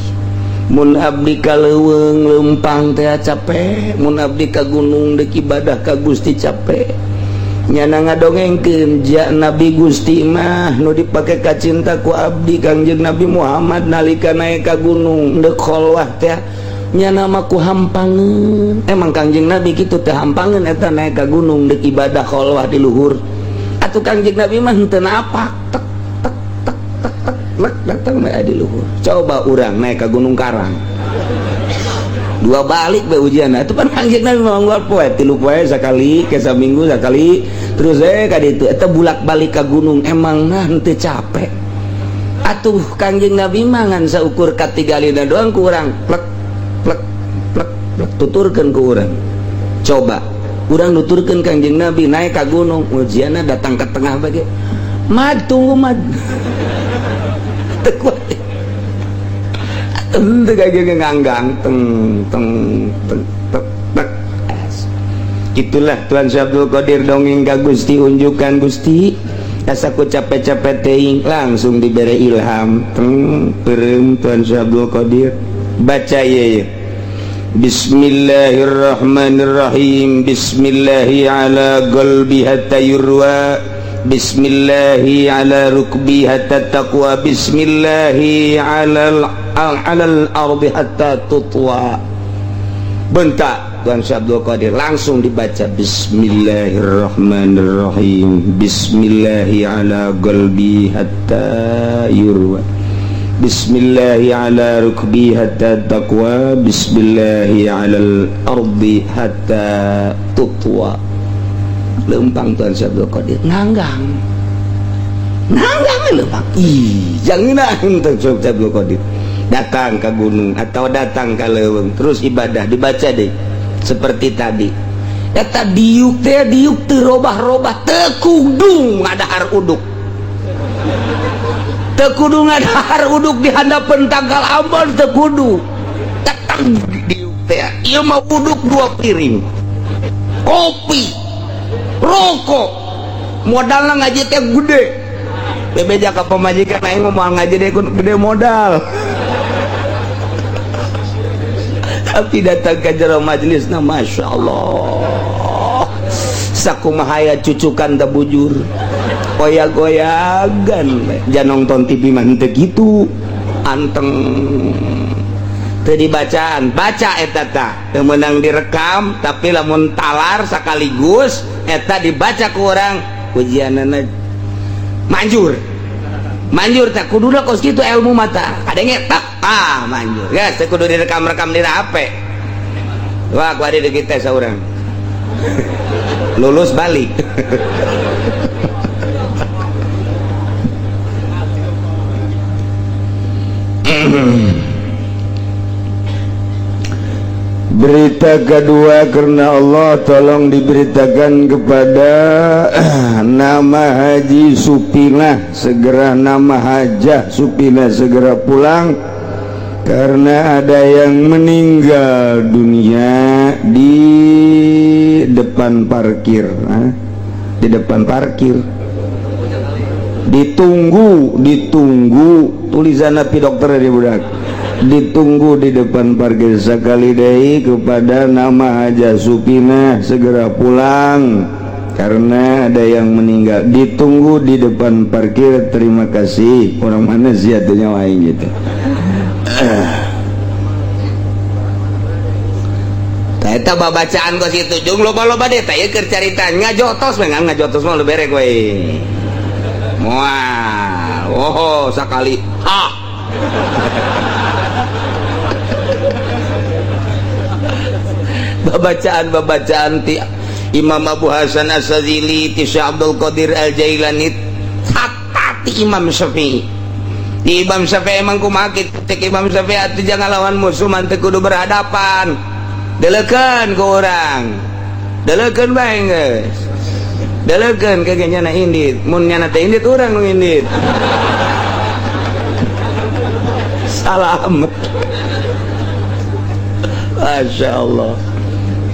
Mun abdi ka leuweung leumpang teh capek, mun abdi ka gunung deuk ibadah ka Gusti capek. Nyana ngadongengkeun ja Nabi Gusti mah nu dipake ka cinta ku abdi Kangjeng Nabi Muhammad nalika naik ka gunung deuk kholwah teh nyana mah ku hampangeun. Emang Kangjeng Nabi kitu teh hampangeun eta naik ka gunung deuk ibadah kholwah di luhur. Atuh Kangjeng Nabi mah henteu napak tek tek tek tek tek lek datang mah di luhur. Coba urang naik ka Gunung Karang. Dua balik be ujian itu kan Kangjeng Nabi manggal poe 3 poe sakali ke saminggu sakali terus ka ditu eta bulak-balik ka gunung emang henteu capek. Atuh Kangjeng Nabi mah ngan saukur katigalina doang ku urang plek plek plek plek tuturkeun ku urang. Coba urang nuturkeun Kangjeng Nabi naik ka gunung ujianna datang ke tengah bage. Mad tunggu mad. Teu kuat. Ente kayak nganggang teng gitulah Tuhan Abdul Qadir dongeng ka Gusti unjukan Gusti asa ku capek-capek teuing langsung diberi ilham peureum Tuhan Abdul Qadir baca ye Bismillahirrahmanirrahim Bismillahi ala qalbi hatta yurwa Bismillahi ala rukbi hatta taqwa Bismillahi alal ardi hatta tutwa. Bentak Tuan Abdul Qadir langsung dibaca Bismillahirrahmanirrahim Bismillahi ala qalbi hatta yurwa Bismillahi ala rukbi hatta taqwa Bismillahi alal ardi hatta tutwa. Lempang Tuan Abdul Qadir nganggang lempang jangan Tuan Abdul Qadir datang ke gunung atau datang ke leuweung terus ibadah dibaca deh seperti tadi eta diuk teu robah-robah teu kudu ngadahar uduk di handapeun tanggal Ambon teu kudu datang diuk teh ieu mah uduk 2 piring kopi rokok modalna ngaji teh gede bebeja ka pamajikan aing ngomong ngaji teh gede modal tapi datang ke jero majelisna Masya Allah sakumahaya cucukan teh bujur goyag-goyagan jangan nonton TV mah teu kitu anteng teu dibacaan baca eta tah teu meunang direkam tapi lamun talar sakaligus eta dibaca ku urang ujianana manjur teh kuduna kos kitu ilmu mata kadenge tak manjur geus teu kudu direkam-rekam di HP wah ku ari deui teh saurang lulus balik Berita kedua, karena Allah tolong diberitakan kepada nama Haji Supinah segera, nama Hajah Supinah segera pulang, karena ada yang meninggal dunia di depan parkir. Di depan parkir ditunggu tulisan api dokter dari budak, ditunggu di depan parkir sekali deui kepada nama Haja Supinah segera pulang karena ada yang meninggal, ditunggu di depan parkir. Terima kasih. Orang mana sih atunya wae gitu. Eta babacaan kos itu jung loba-loba deh teh keur carita ngajotos mah ngajotos mah berek we. Moal. Oh, sakali. Ha. Babacaan ti Imam Abu Hasan As-Sazili, ti Syekh Abdul Qadir Al-Jailani, ti Imam Syafi'i. Di Imam Syafi'i emang kumaha kitu Imam Syafi'i atuh jangan lawan musuh mah teu kudu berhadapan. Delekeun ku urang, delekeun bae geus, delekeun ke nyana indit, mun nyana teh indit urang nu indit. Salam. Masya Allah.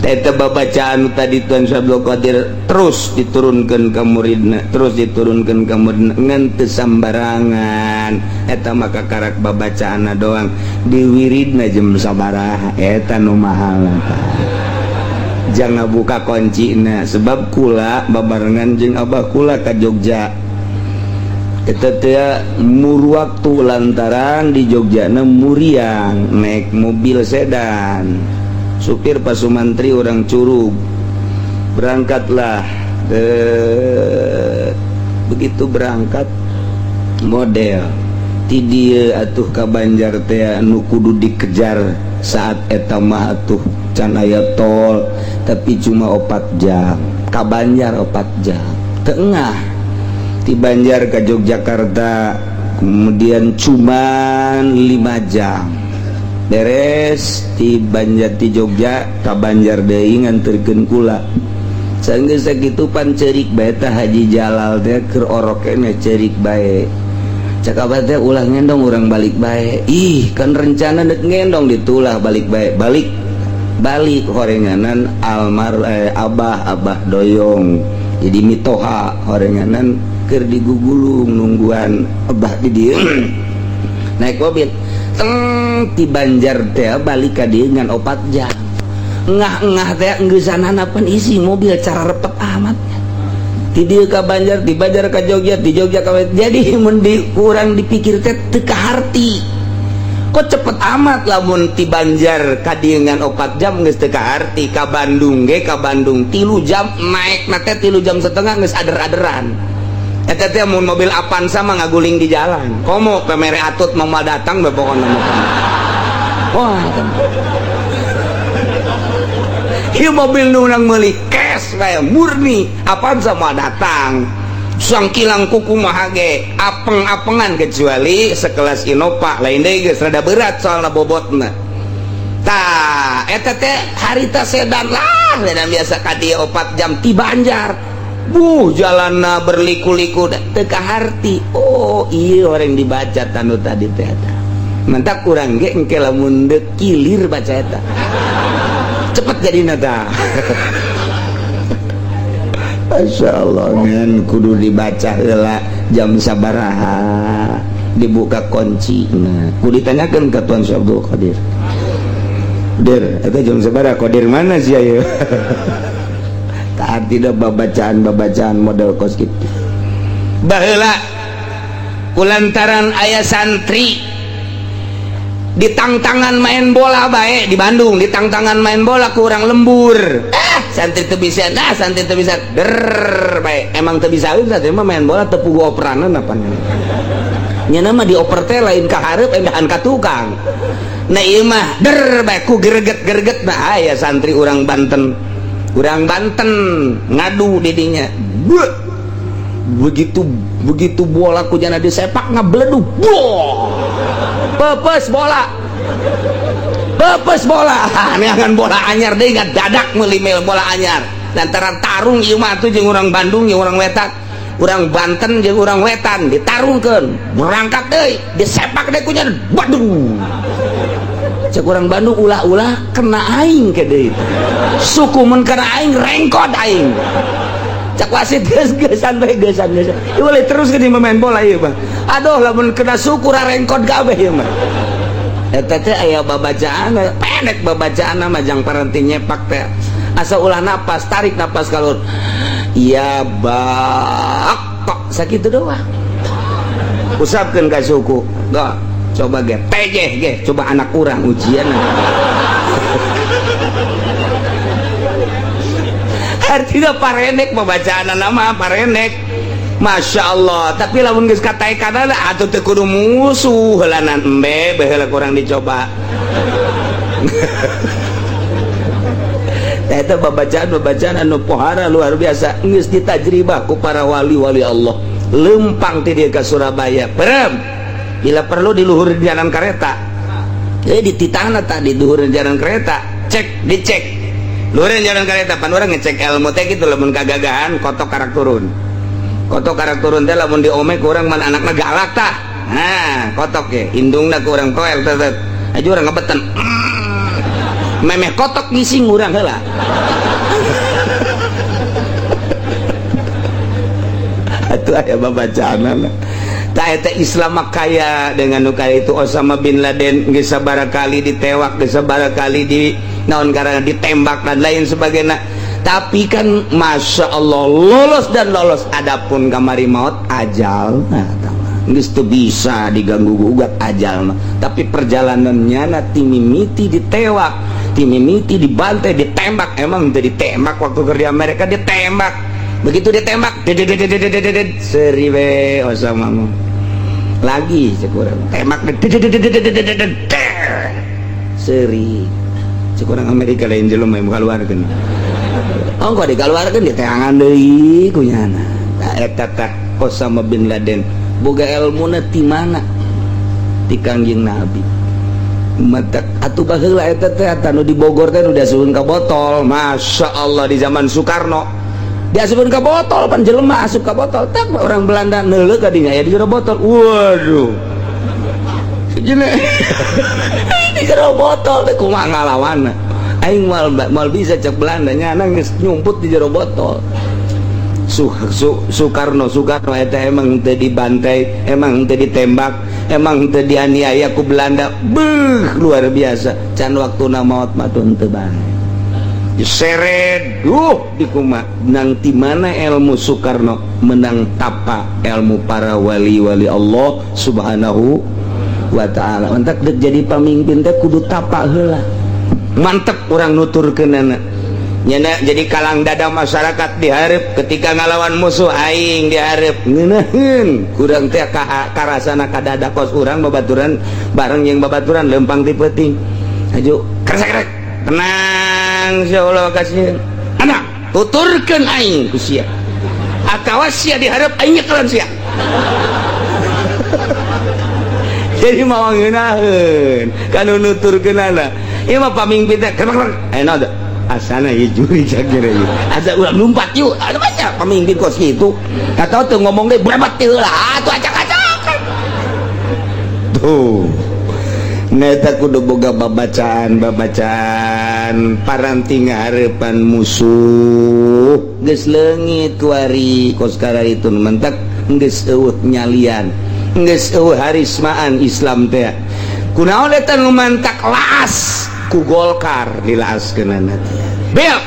Eta babacaan tadi Tuan Abdul Qadir terus diturunkan ke muridna, terus diturunkan ke muridna ngan teu sambarangan. Eta maka karak babacaanna doang diwiridna jem sabaraha eta nu mahal eta. Jangan buka kuncina sebab kula babarengan jeung abah kula ka Jogja. Eta teh mur waktu lantaran di Jogjana muriang naik mobil sedan. Supir Pak Sumantri orang Curug, berangkatlah begitu berangkat model ti dieu atuh ka Banjar teh anu kudu dikejar saat eta mah atuh can aya tol tapi cuma 4 jam ka Banjar 4 jam tengah ti Banjar ka Yogyakarta kemudian cuman 5 jam beres ti Banjar ti Jogja ka Banjar deui nganterkeun kula sanggeus sakitu pan ceurik bae tah Haji Jalal teh keur orok keneh ceurik bae cak abah teh ulah ngendong urang balik bae. Ih kan rencana dek ngendong ditulah balik bae, balik horenganan abah doyong jadi mitoha horenganan keur digugulung nungguan abah di dieu naik mobil teng ti Banjar teh balik ka dieu ngan 4 jam ngah teh geusana pan isi mobil cara repet amat ti dieu ka Banjar, ti Banjar ka Jogja, ti Jogja ka jadi mun kurang dipikir teh teu kaharti kok cepet amat lamun ti Banjar ka dieu ngan 4 jam geus teu kaharti ka Bandung ge ka Bandung 3 jam naik na teh 3 jam setengah geus ader-aderan. Eta teh mun mobil Avanza mah ngaguling di jalan. Komo pemere atut mau datang bae pokona mah. Wah. Ieu mobil nu urang meuli cash bae murni Avanza mah datang. Sangkilang kuku mah ge apeng-apengan kecuali sekelas Innova lain deui geus rada berat soalna bobotna. Tah eta teh harita sedan lah sedan biasa ka dieu 4 jam ti Banjar. Jalanna berliku-liku teu kaharti. Oh iya orang dibaca tanu tadi teh eta. Mantap urang ge engke lamun deuk kilir baca eta. Cepet jadina tah. Masyaallah ngan kudu dibaca heula jam sabaraha dibuka kuncina. Kudu ditanyakeun ka Tuan Abdul Qadir. Der, eta jam sabaraha Qadir mana sih aya? Tak tidak babacaan model kos gitu baheula kulantaran aya santri ditangtangan main bola bae di Bandung ditangtangan main bola kurang lembur santri teu bisa der bae emang teu bisa santri mah main bola teu puguh operanan apa nya mah dioper teh lain ka hareup endahan ka tukang nah ieu mah der bae ku greget nah aya santri urang Banten ngadu didinya begitu bola kujana disepak ngableduk pepes bola pepes bola neangan bola anyar deh nggak dadak melimel bola anyar lantaran tarung ieu mah atuh jeung urang Bandung jeung urang Wetan urang Banten jeung urang Wetan ditarungkeun berangkat deui disepak deui kunya waduh cek urang Bandung ulah-ulah kena aing ke deui suku mun kena aing rengkot aing cak wasit geus-geusan bae geusan ieu boleh terus ke di main bola ieu mah aduh lamun kena suku rarengkot gabeh ieu mah eta teh aya babacaan pendek babacaan mah jang paranti nyepak teh asa ulah napas tarik napas kalur iya bak kok sakitu doang usapkeun ka suku doh coba ge tejeh ge coba anak urang ujian artinya parenek pembacaan nama parenek Masya Allah tapi lamun geus katai kana atuh teu kudu musuh heulanan embe baheula kurang dicoba eta babacaan anu pohara luar biasa geus ditajribah ku para wali-wali Allah lempang ti dieu ka Surabaya perem bila perlu di luhur jalan kereta di titahna tadi di luhur jalan kereta dicek luhur jalan kereta pan urang ngecek ilmu teh kitu lamun kagagahan kotok karak turun teh lamun diomek urang man anakna galak tah nah kotok ge indungna ku urang toel teh aju urang ngebeten memeh kotok ngising urang heula atuh aya babacaanna tah eta Islam kaya dengan kaya itu Osama bin Laden geus sabaraha kali ditewak geus sabaraha kali di naon karana ditembak dan lain sebagainya tapi kan Masya Allah lolos dan lolos adapun kamari maut ajal nah geus teu bisa diganggu gugat ajal mah tapi perjalanannya nanti mimiti ditewak mimiti dibantai ditembak emang teu ditembak waktu kerja Amerika ditembak begitu ditembak seri we Osama mah lagi sekurang tembak seri sekurang Amerika lain jelema yang kaluarkeun ongko dikaluarkeun diteangan deui kunyana eta tah Osama bin Laden boga ilmuna ti mana ti Kangjeng Nabi mata atuh baheula eta teh anu di Bogor teh udah suhun ka botol Masya Allah di zaman Soekarno diasupkeun ka botol pan jelema asup ka botol tak orang Belanda neuleuh ka dinya aya di jero botol waduh sejenak di jero botol teh kumaha ngalawanna aing mal bisa cek Belanda nyana geus nyumput di jero botol Soekarno eta emang teu dibantai emang teu ditembak emang teu dianiaya ku Belanda beuh luar biasa can waktuna maot mah teu bae diseret di kuma nang ti mana ilmu Soekarno menang tapa ilmu para wali-wali Allah subhanahu wa ta'ala mantak dek jadi pamimpin teh kudu tapa heula mantep urang nuturkeunana nyana jadi kalang dada masyarakat dihareup ketika ngalawan musuh aing dihareup ngeunaheun kurang teh karasana ka dada kos urang babaturan bareng yang babaturan lempang ti peuting aju kresek tenang insyaallah kasih anak tuturkeun aing ku sia atawa sia dihareup aing nyekelan sia jadi mau ngeunaheun kanu nuturkeunana ieu mah pamimpin teh enak asana ieu juri sakira ieu asa ulah lumpat yuk anu baca pamimpin kos kitu katau teu ngomong deui brebat teu lah atuh acak-acak tuh neta kudu boga babacaan paranti ngahareupan musuh geus leungit kuari kos itu mentak geus eueuh nyalian geus eueuh harismaan Islam teh kunaon eta nu mantak laas ku Golkar dilaaskeunana teh bel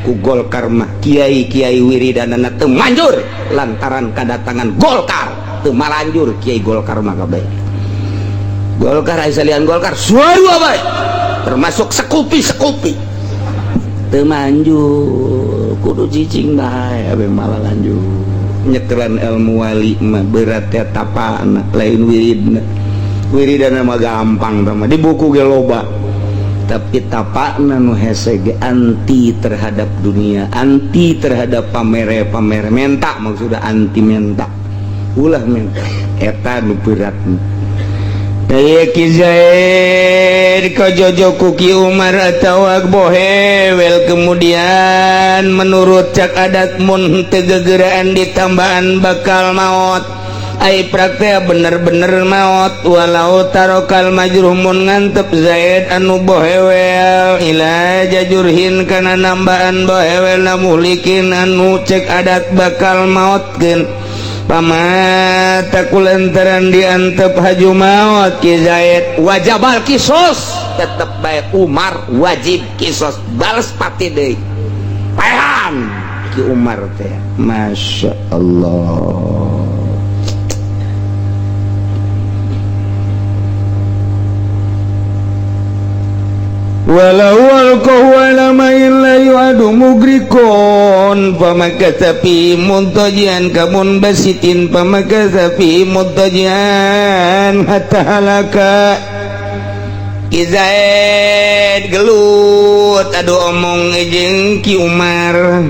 ku Golkar mah kiai-kiai wiridanana teu manjur lantaran kadatangan Golkar teu malanjur kiai Golkar mah kabeh Golkar aisalian Golkar suaru abay termasuk sekupi teu manjur kudu cicing bae abe malah lanjut nyekelan ilmu wali mah berat teh tapana lain wiridna mah gampang mah di buku ge loba tapi tapana nu hese ge anti terhadap dunia anti terhadap pamer menta maksudna anti menta ulah menta eta nu berat Ki Zaid kajojo ku Ki Umar atawak bohewel kemudian menurut cak adat mun tegegeraan ditambahan bakal maut ai praktek bener-bener maut walau tarokal majruh mun ngantep Zaid anu bohewel ila jajurhin kana nambahan bohewel namuhlikin anu cek adat bakal mautkeun pamata kulantaran diantep haju maut Ki Zaid wajabal kisos tetep bae Umar wajib kisos balas pati deui paham Ki Umar teh Masya Allah. Walau alqahu ala main la yu'adu mugrikon pamakathafi muntajian kamun basitin pamakathafi muntajian hatta halaka. Ki Zaid gelut aduh omong jeung Ki Umar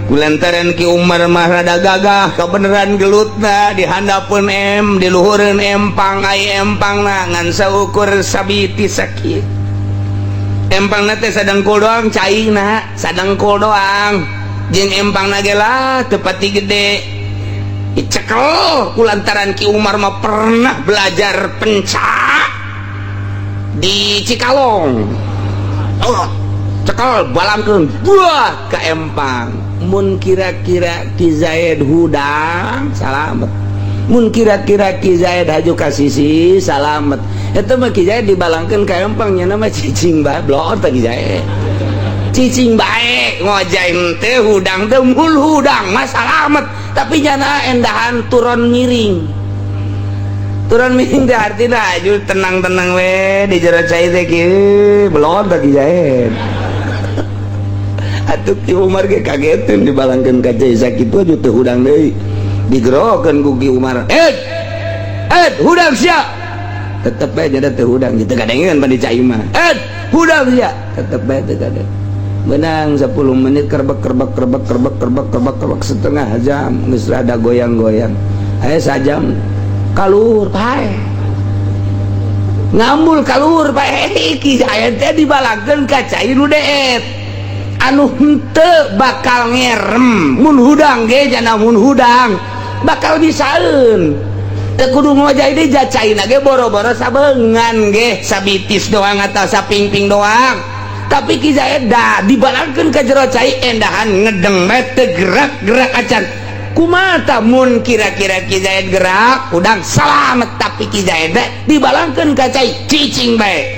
kulantaran Ki Umar mah rada gagah kabeneran gelutna di handapeun di luhureun empang ai empangna ngan saukur sabiti sakit empang nate sadengkul doang caina sadengkul doang jeung empang nage lah tepati gede dicekel kulantaran Ki Umar mah pernah belajar pencak di Cikalong cekel balangkeun buah ka empang mun kira-kira Ki Zaid hudang salamet mun kira-kira Ki Zaid haju ka sisi salamet eta mah Ki Zaid dibalangkeun ka empang nya nama cicing bae blor teh Ki Zaid cicing bae ngojain teh hudang teh mul hudang mah salamet tapi nyana endahan turun miring teh artina aju tenang-tenang we di jero cai teh kieu blor teh Ki Zaid atuh Ki Umar ge kageteun dibalangkeun ka cai sakitu aju teh hudang deui digerokeun ku Ki Umar hudang sia tetep bae jadi teh hudang gitu kadengeun pandi cai mah hudang sia tetep bae teh kadeng menang 10 menit kerbek setengah jam geus rada goyang-goyang aya sajam kalur pae ngambul kalur pae Ki Zaid teh dibalangkeun ka cai nu deet anu henteu bakal ngerem mun hudang ge jana mun hudang bakal bisaeun teu kudu ngojai deui jacaina ge boro-boro sabeungan ge sabitis doang atau sapingping doang tapi Ki Zaid da dibalangkeun ka jero cai endahan ngedeng bae teu gerak-gerak acan kumaha mun kira-kira Ki Zaid gerak udang salamet tapi Ki Zaid dibalangkeun ka cai cicing bae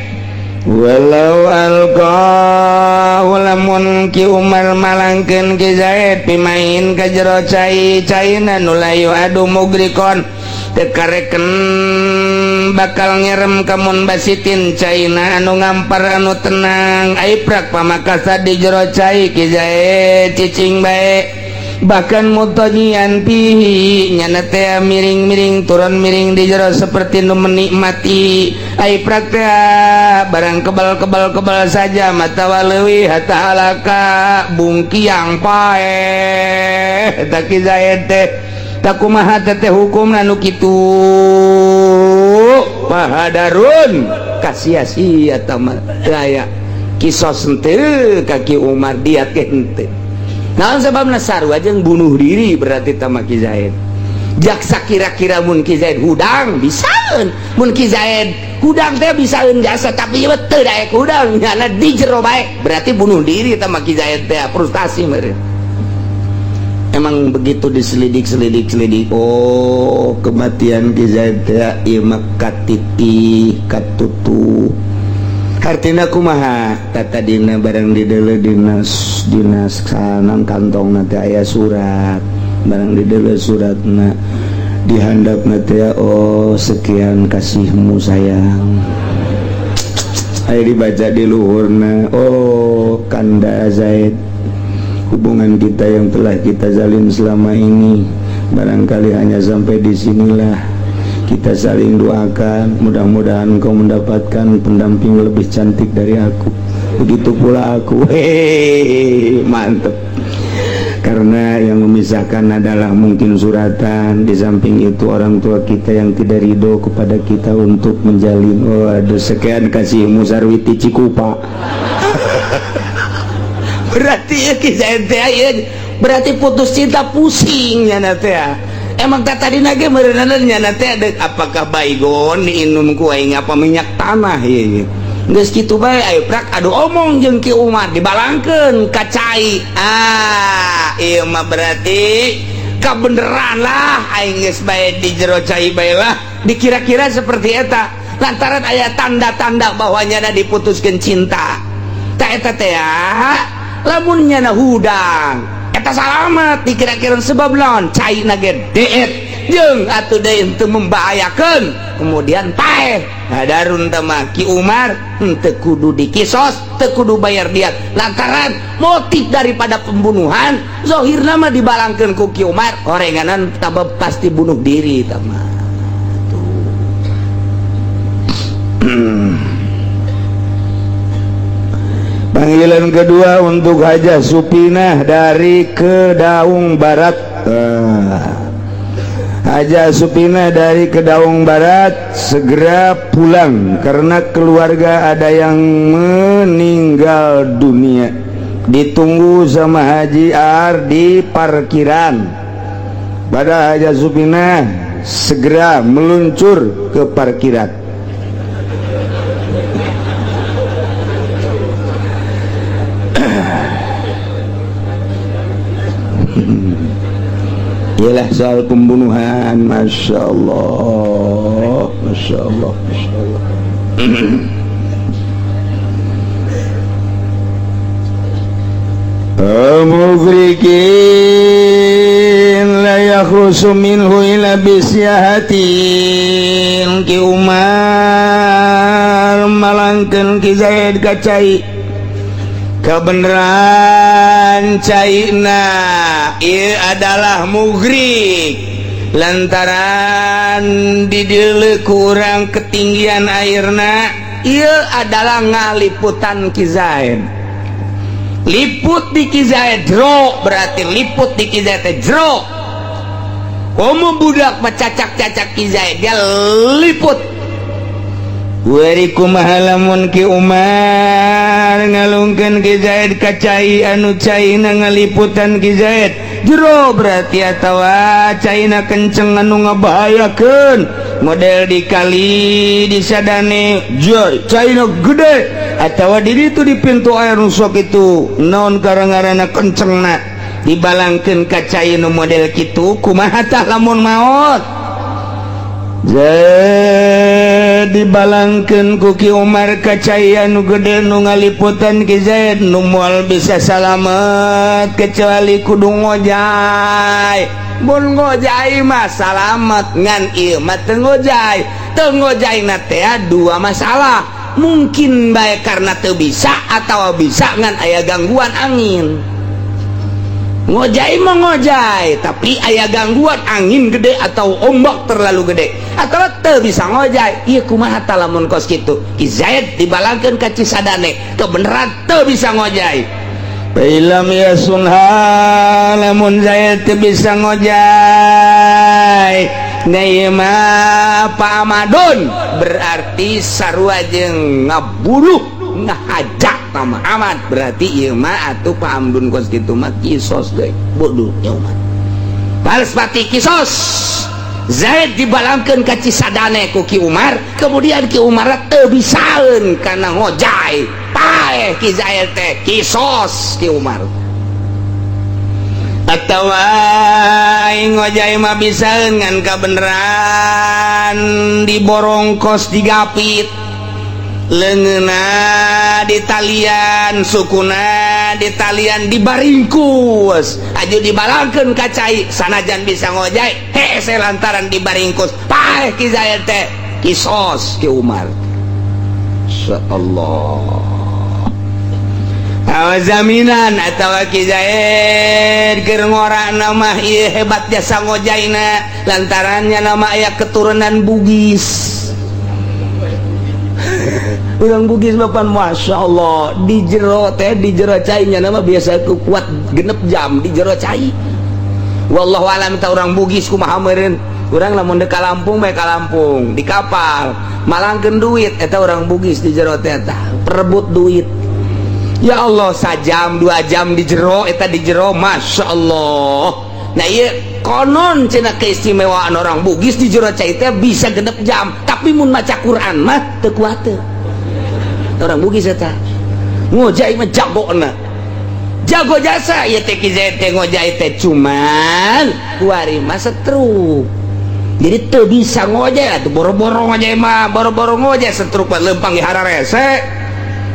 walau alqa walamun Ki Umar malangkeun Ki Zaid pimain ka jero cai caina nu layu adu mugrikon tekareken bakal ngerem kamun basitin caina anu ngampar anu tenang aiprak pamakasa di jero cai Ki Zaid cicing bae bahkan mutojian pihi nyana teh miring-miring turun miring di jero seperti nu menikmati aiprak teh barang kebal saja mata walewi hatta halaka bungkiang pae eta Ki Zaid teh tak kumaha teh hukumna nu kitu pahadarun kasia-sia tama teu aya kisos henteu ka Ki Umar dia teh henteu naon sababna sarua jeung bunuh diri berarti tama Ki Zaid jaksa kira-kira mun Ki Zaid hudang bisaeun mun Ki Zaid hudang teh bisaeun jasa tapi ieu teu daek hudang nyana di jero bae berarti bunuh diri tama Ki Zaid teh frustasi meureun. Emang begitu diselidik oh kematian Ki Zaid teh ieu mah katiti katutu hartina kumaha tata dina barang dideuleu dinas kanan kantongna teh aya surat barang dideuleu suratna dihandapna teh oh sekian kasihmu sayang aya dibaca di luhurna oh Kanda Zaid hubungan kita yang telah kita jalin selama ini barangkali hanya sampai di sinilah kita saling doakan mudah-mudahan kau mendapatkan pendamping lebih cantik dari aku begitu pula aku hehehe mantep karena yang memisahkan adalah mungkin suratan. Di samping itu orang tua kita yang tidak ridho kepada kita untuk menjalin. Waduh, sekian kasih Musarwiti Cikupa. Berarti ya kisah ente ya, berarti putus cinta pusingnya nanti ya. Emang kata di nage merenannya nanti ada apakah baygon diinum kuaing apa minyak tanah ya. Geus kitu bae ayo prak adu omong jeung Ki Umar dibalangkeun ka cai. Ieu mah berarti kabeneran lah aing geus bae di jero cai bae lah. Dikira-kira seperti eta lantaran aya tanda-tanda bahwa nyana diputuskeun cinta. Ta eta teh lamun nyana hudang eta salamet dikira-kira sebab naon cai na ge deet jeung atuh deui teu membahayakeun kemudian paeh hadarun teh mah Ki Umar teu kudu dikisos teu kudu bayar diat lantaran motif daripada pembunuhan zahirna mah dibalangkeun ku Ki Umar orenganan tabab pasti bunuh diri tah mah Panggilan kedua untuk Hajah Supinah dari Kedaung Barat. Hajah Supinah dari Kedaung Barat segera pulang karena keluarga ada yang meninggal dunia. Ditunggu sama Haji Ar di parkiran. Pada Hajah Supinah segera meluncur ke parkiran. Ialah soal pembunuhan. Masya Allah, Masya Allah, Masya Allah. Mugrikin la yakhrusu minhu ila bisyahatin. Ki Umar malangkeun Ki Zaid ka cai kebenaran caina ieu adalah mugrik lantaran di dieu kurang ketinggian airna ieu adalah ngaliputan Ki Zaid liput di Ki Zaid jero berarti liput di Ki Zaid jero komo budak macacak-cacak Ki Zaid dia liput Wari kumaha lamun Ki Umar ngalungkeun Ki Zaid ka cai anu caina ngaliputan Ki Zaid jero berarti atawa caina kenceng anu ngabahayakeun model dikali disadane joy caina gede atawa di ditu di pintu air rusok itu naon karangarana kencengna dibalangkeun ka cai nu model kitu kumaha tah lamun maot Zaid dibalangkeun ku Ki Umar ka cai anu gede nu ngaliputan Ki Zaid nu moal bisa salamet kecuali kudu ngojay mun ngojay mah salamet ngan ieu mah teu ngojay na teh dua masalah mungkin bae karena teu bisa atawa bisa ngan aya gangguan angin ngojay mah ngojay tapi aya gangguan angin gede atau ombak terlalu gede atau teu bisa ngojay ieu kumaha tah lamun kos kitu Ki Zaid dibalangkeun ka Cisadane kebeneran teu bisa ngojay Ilam yasunha lamun Zaid teu bisa ngojay Nai mah Pak Amadun berarti sarua jeung ngabunuh ngahajak nama Ahmad berarti ieu mah atuh Pak Amdun kos kitu mah kisos deui bodohnya umat balas pati kisos Zaid dibalangkeun ka Cisadane ku Ki Umar kemudian Ki Umar teu bisaeun kana ngojay paeh Ki Zaid teh kisos Ki Umar atawa aing ngojay mah bisaeun ngan kabeneran diborong kos digapit leungeuna di talian sukuna di talian dibaringkus aju dibalangkeun ka cai sanajan bisa ngojay hese lantaran dibaringkus paeh Ki Zaid teh kisos Ki Umar insyaallah awas jaminan atawa Ki Zaid keur ngorana mah ieu hebat jasa ngojayna lantarannya nama aya keturunan Bugis Urang Bugis bapan Masya Allah di jero cainya nama biasa kuat genep jam di jero cai. Wallahu alam ta urang Bugis kumaha meureun. Urang lamun dek ka Lampung bae ka Lampung di kapal malangkeun duit eta urang Bugis di jero teh perebut duit. Ya Allah sajam 2 jam di jero eta di jero Masya Allah. Nah iya konon cenah keistimewaan orang Bugis di jero cai teh bisa genep jam tapi mun maca Quran mah teu kuat teu. Orang Bugis eta ngojai mah jagona jago jasa ya teh kizet ngojai teh cuman kuari mah setruk jadi teu bisa ngojai atuh boro-boro ngojai mah boro-boro ngojai setruk mah leumpang di hararese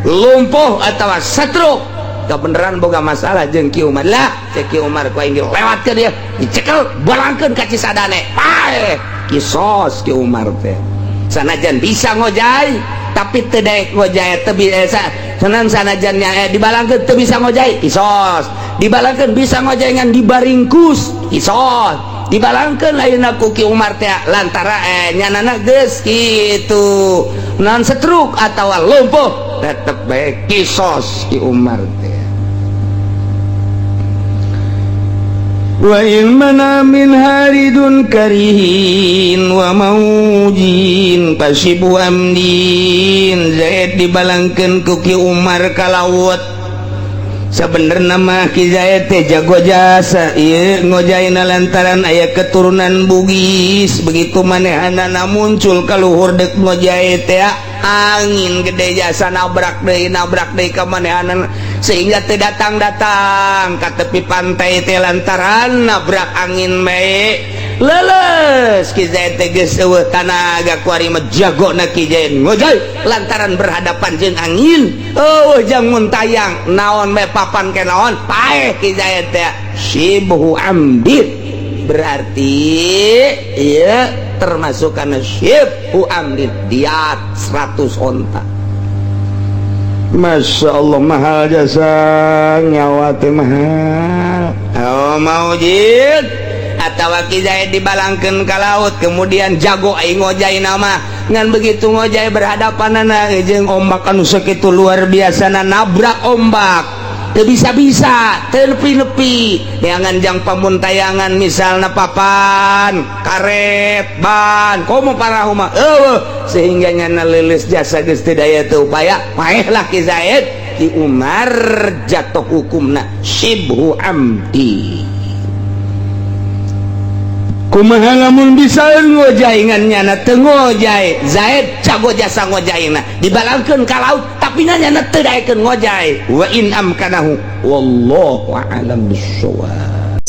lumpuh atawa setruk kebeneran boga masalah jeung Ki Umar lah cek Ki Umar ku aing lewat ke dia dicekel balangkeun ka Cisadane pae kisos Ki Umar teh sanajan bisa ngojai tapi teu daek ngojai teu bisa senan sanajan dibalangkeun teu bisa ngojai kisos dibalangkeun bisa ngojai ngan dibaringkus kisos dibalangkeun ayeuna ku Ki Umar teh lantara nyanana geus kitu naon setruk atawa lumpuh tetep bae kisos Ki Umar teh. Wa ilmana min haridun karihin wa maujin pasibu amdin Zaid dibalangkeun ku Ki Umar kalawut sabenerna mah Ki Zaid teh jago jasa ieu ngojaina lantaran aya keturunan Bugis begitu manehanana muncul ka luhur dek ngojai teh angin gede jasa nabrak deui ka manehanana sehingga teu datang ka tepi pantai teh lantaran nabrak angin bae leles Ki Zaid teh geus eueuh tanaga kuari mah jagona Ki Zaid ngojai lantaran berhadapan jeung angin eueuh jang mun tayang naon bae papan ke naon paeh Ki Zaid teh sibhu amdit berarti ieu termasuk kana sibhu amdit diat 100 onta. Masya Allah mahal jasa nyawa teh mahal. Oh maujid atawa Ki Zaid dibalangkeun ka laut kemudian jago aing ngojai nama ngan begitu ngojai berhadapanana jeung ombak anu sakitu luar biasana nabrak ombak teu bisa-bisa teu nepi-nepi neangan jang pamuntayangan misalna papan karet ban komo parahu mah sehingga nyana leuleus jasa geus teu daya teu upaya maehlah Ki Zaid Ki Umar jatuh hukumna sibhu amdi kumaha lamun bisa ngojai ngan nyana teu ngojai Zaid jago jasa ngojaina dibalangkeun ka laut tapi nyana teu daekeun ngojai wa in amkanahu wallahu a'lam bissawab.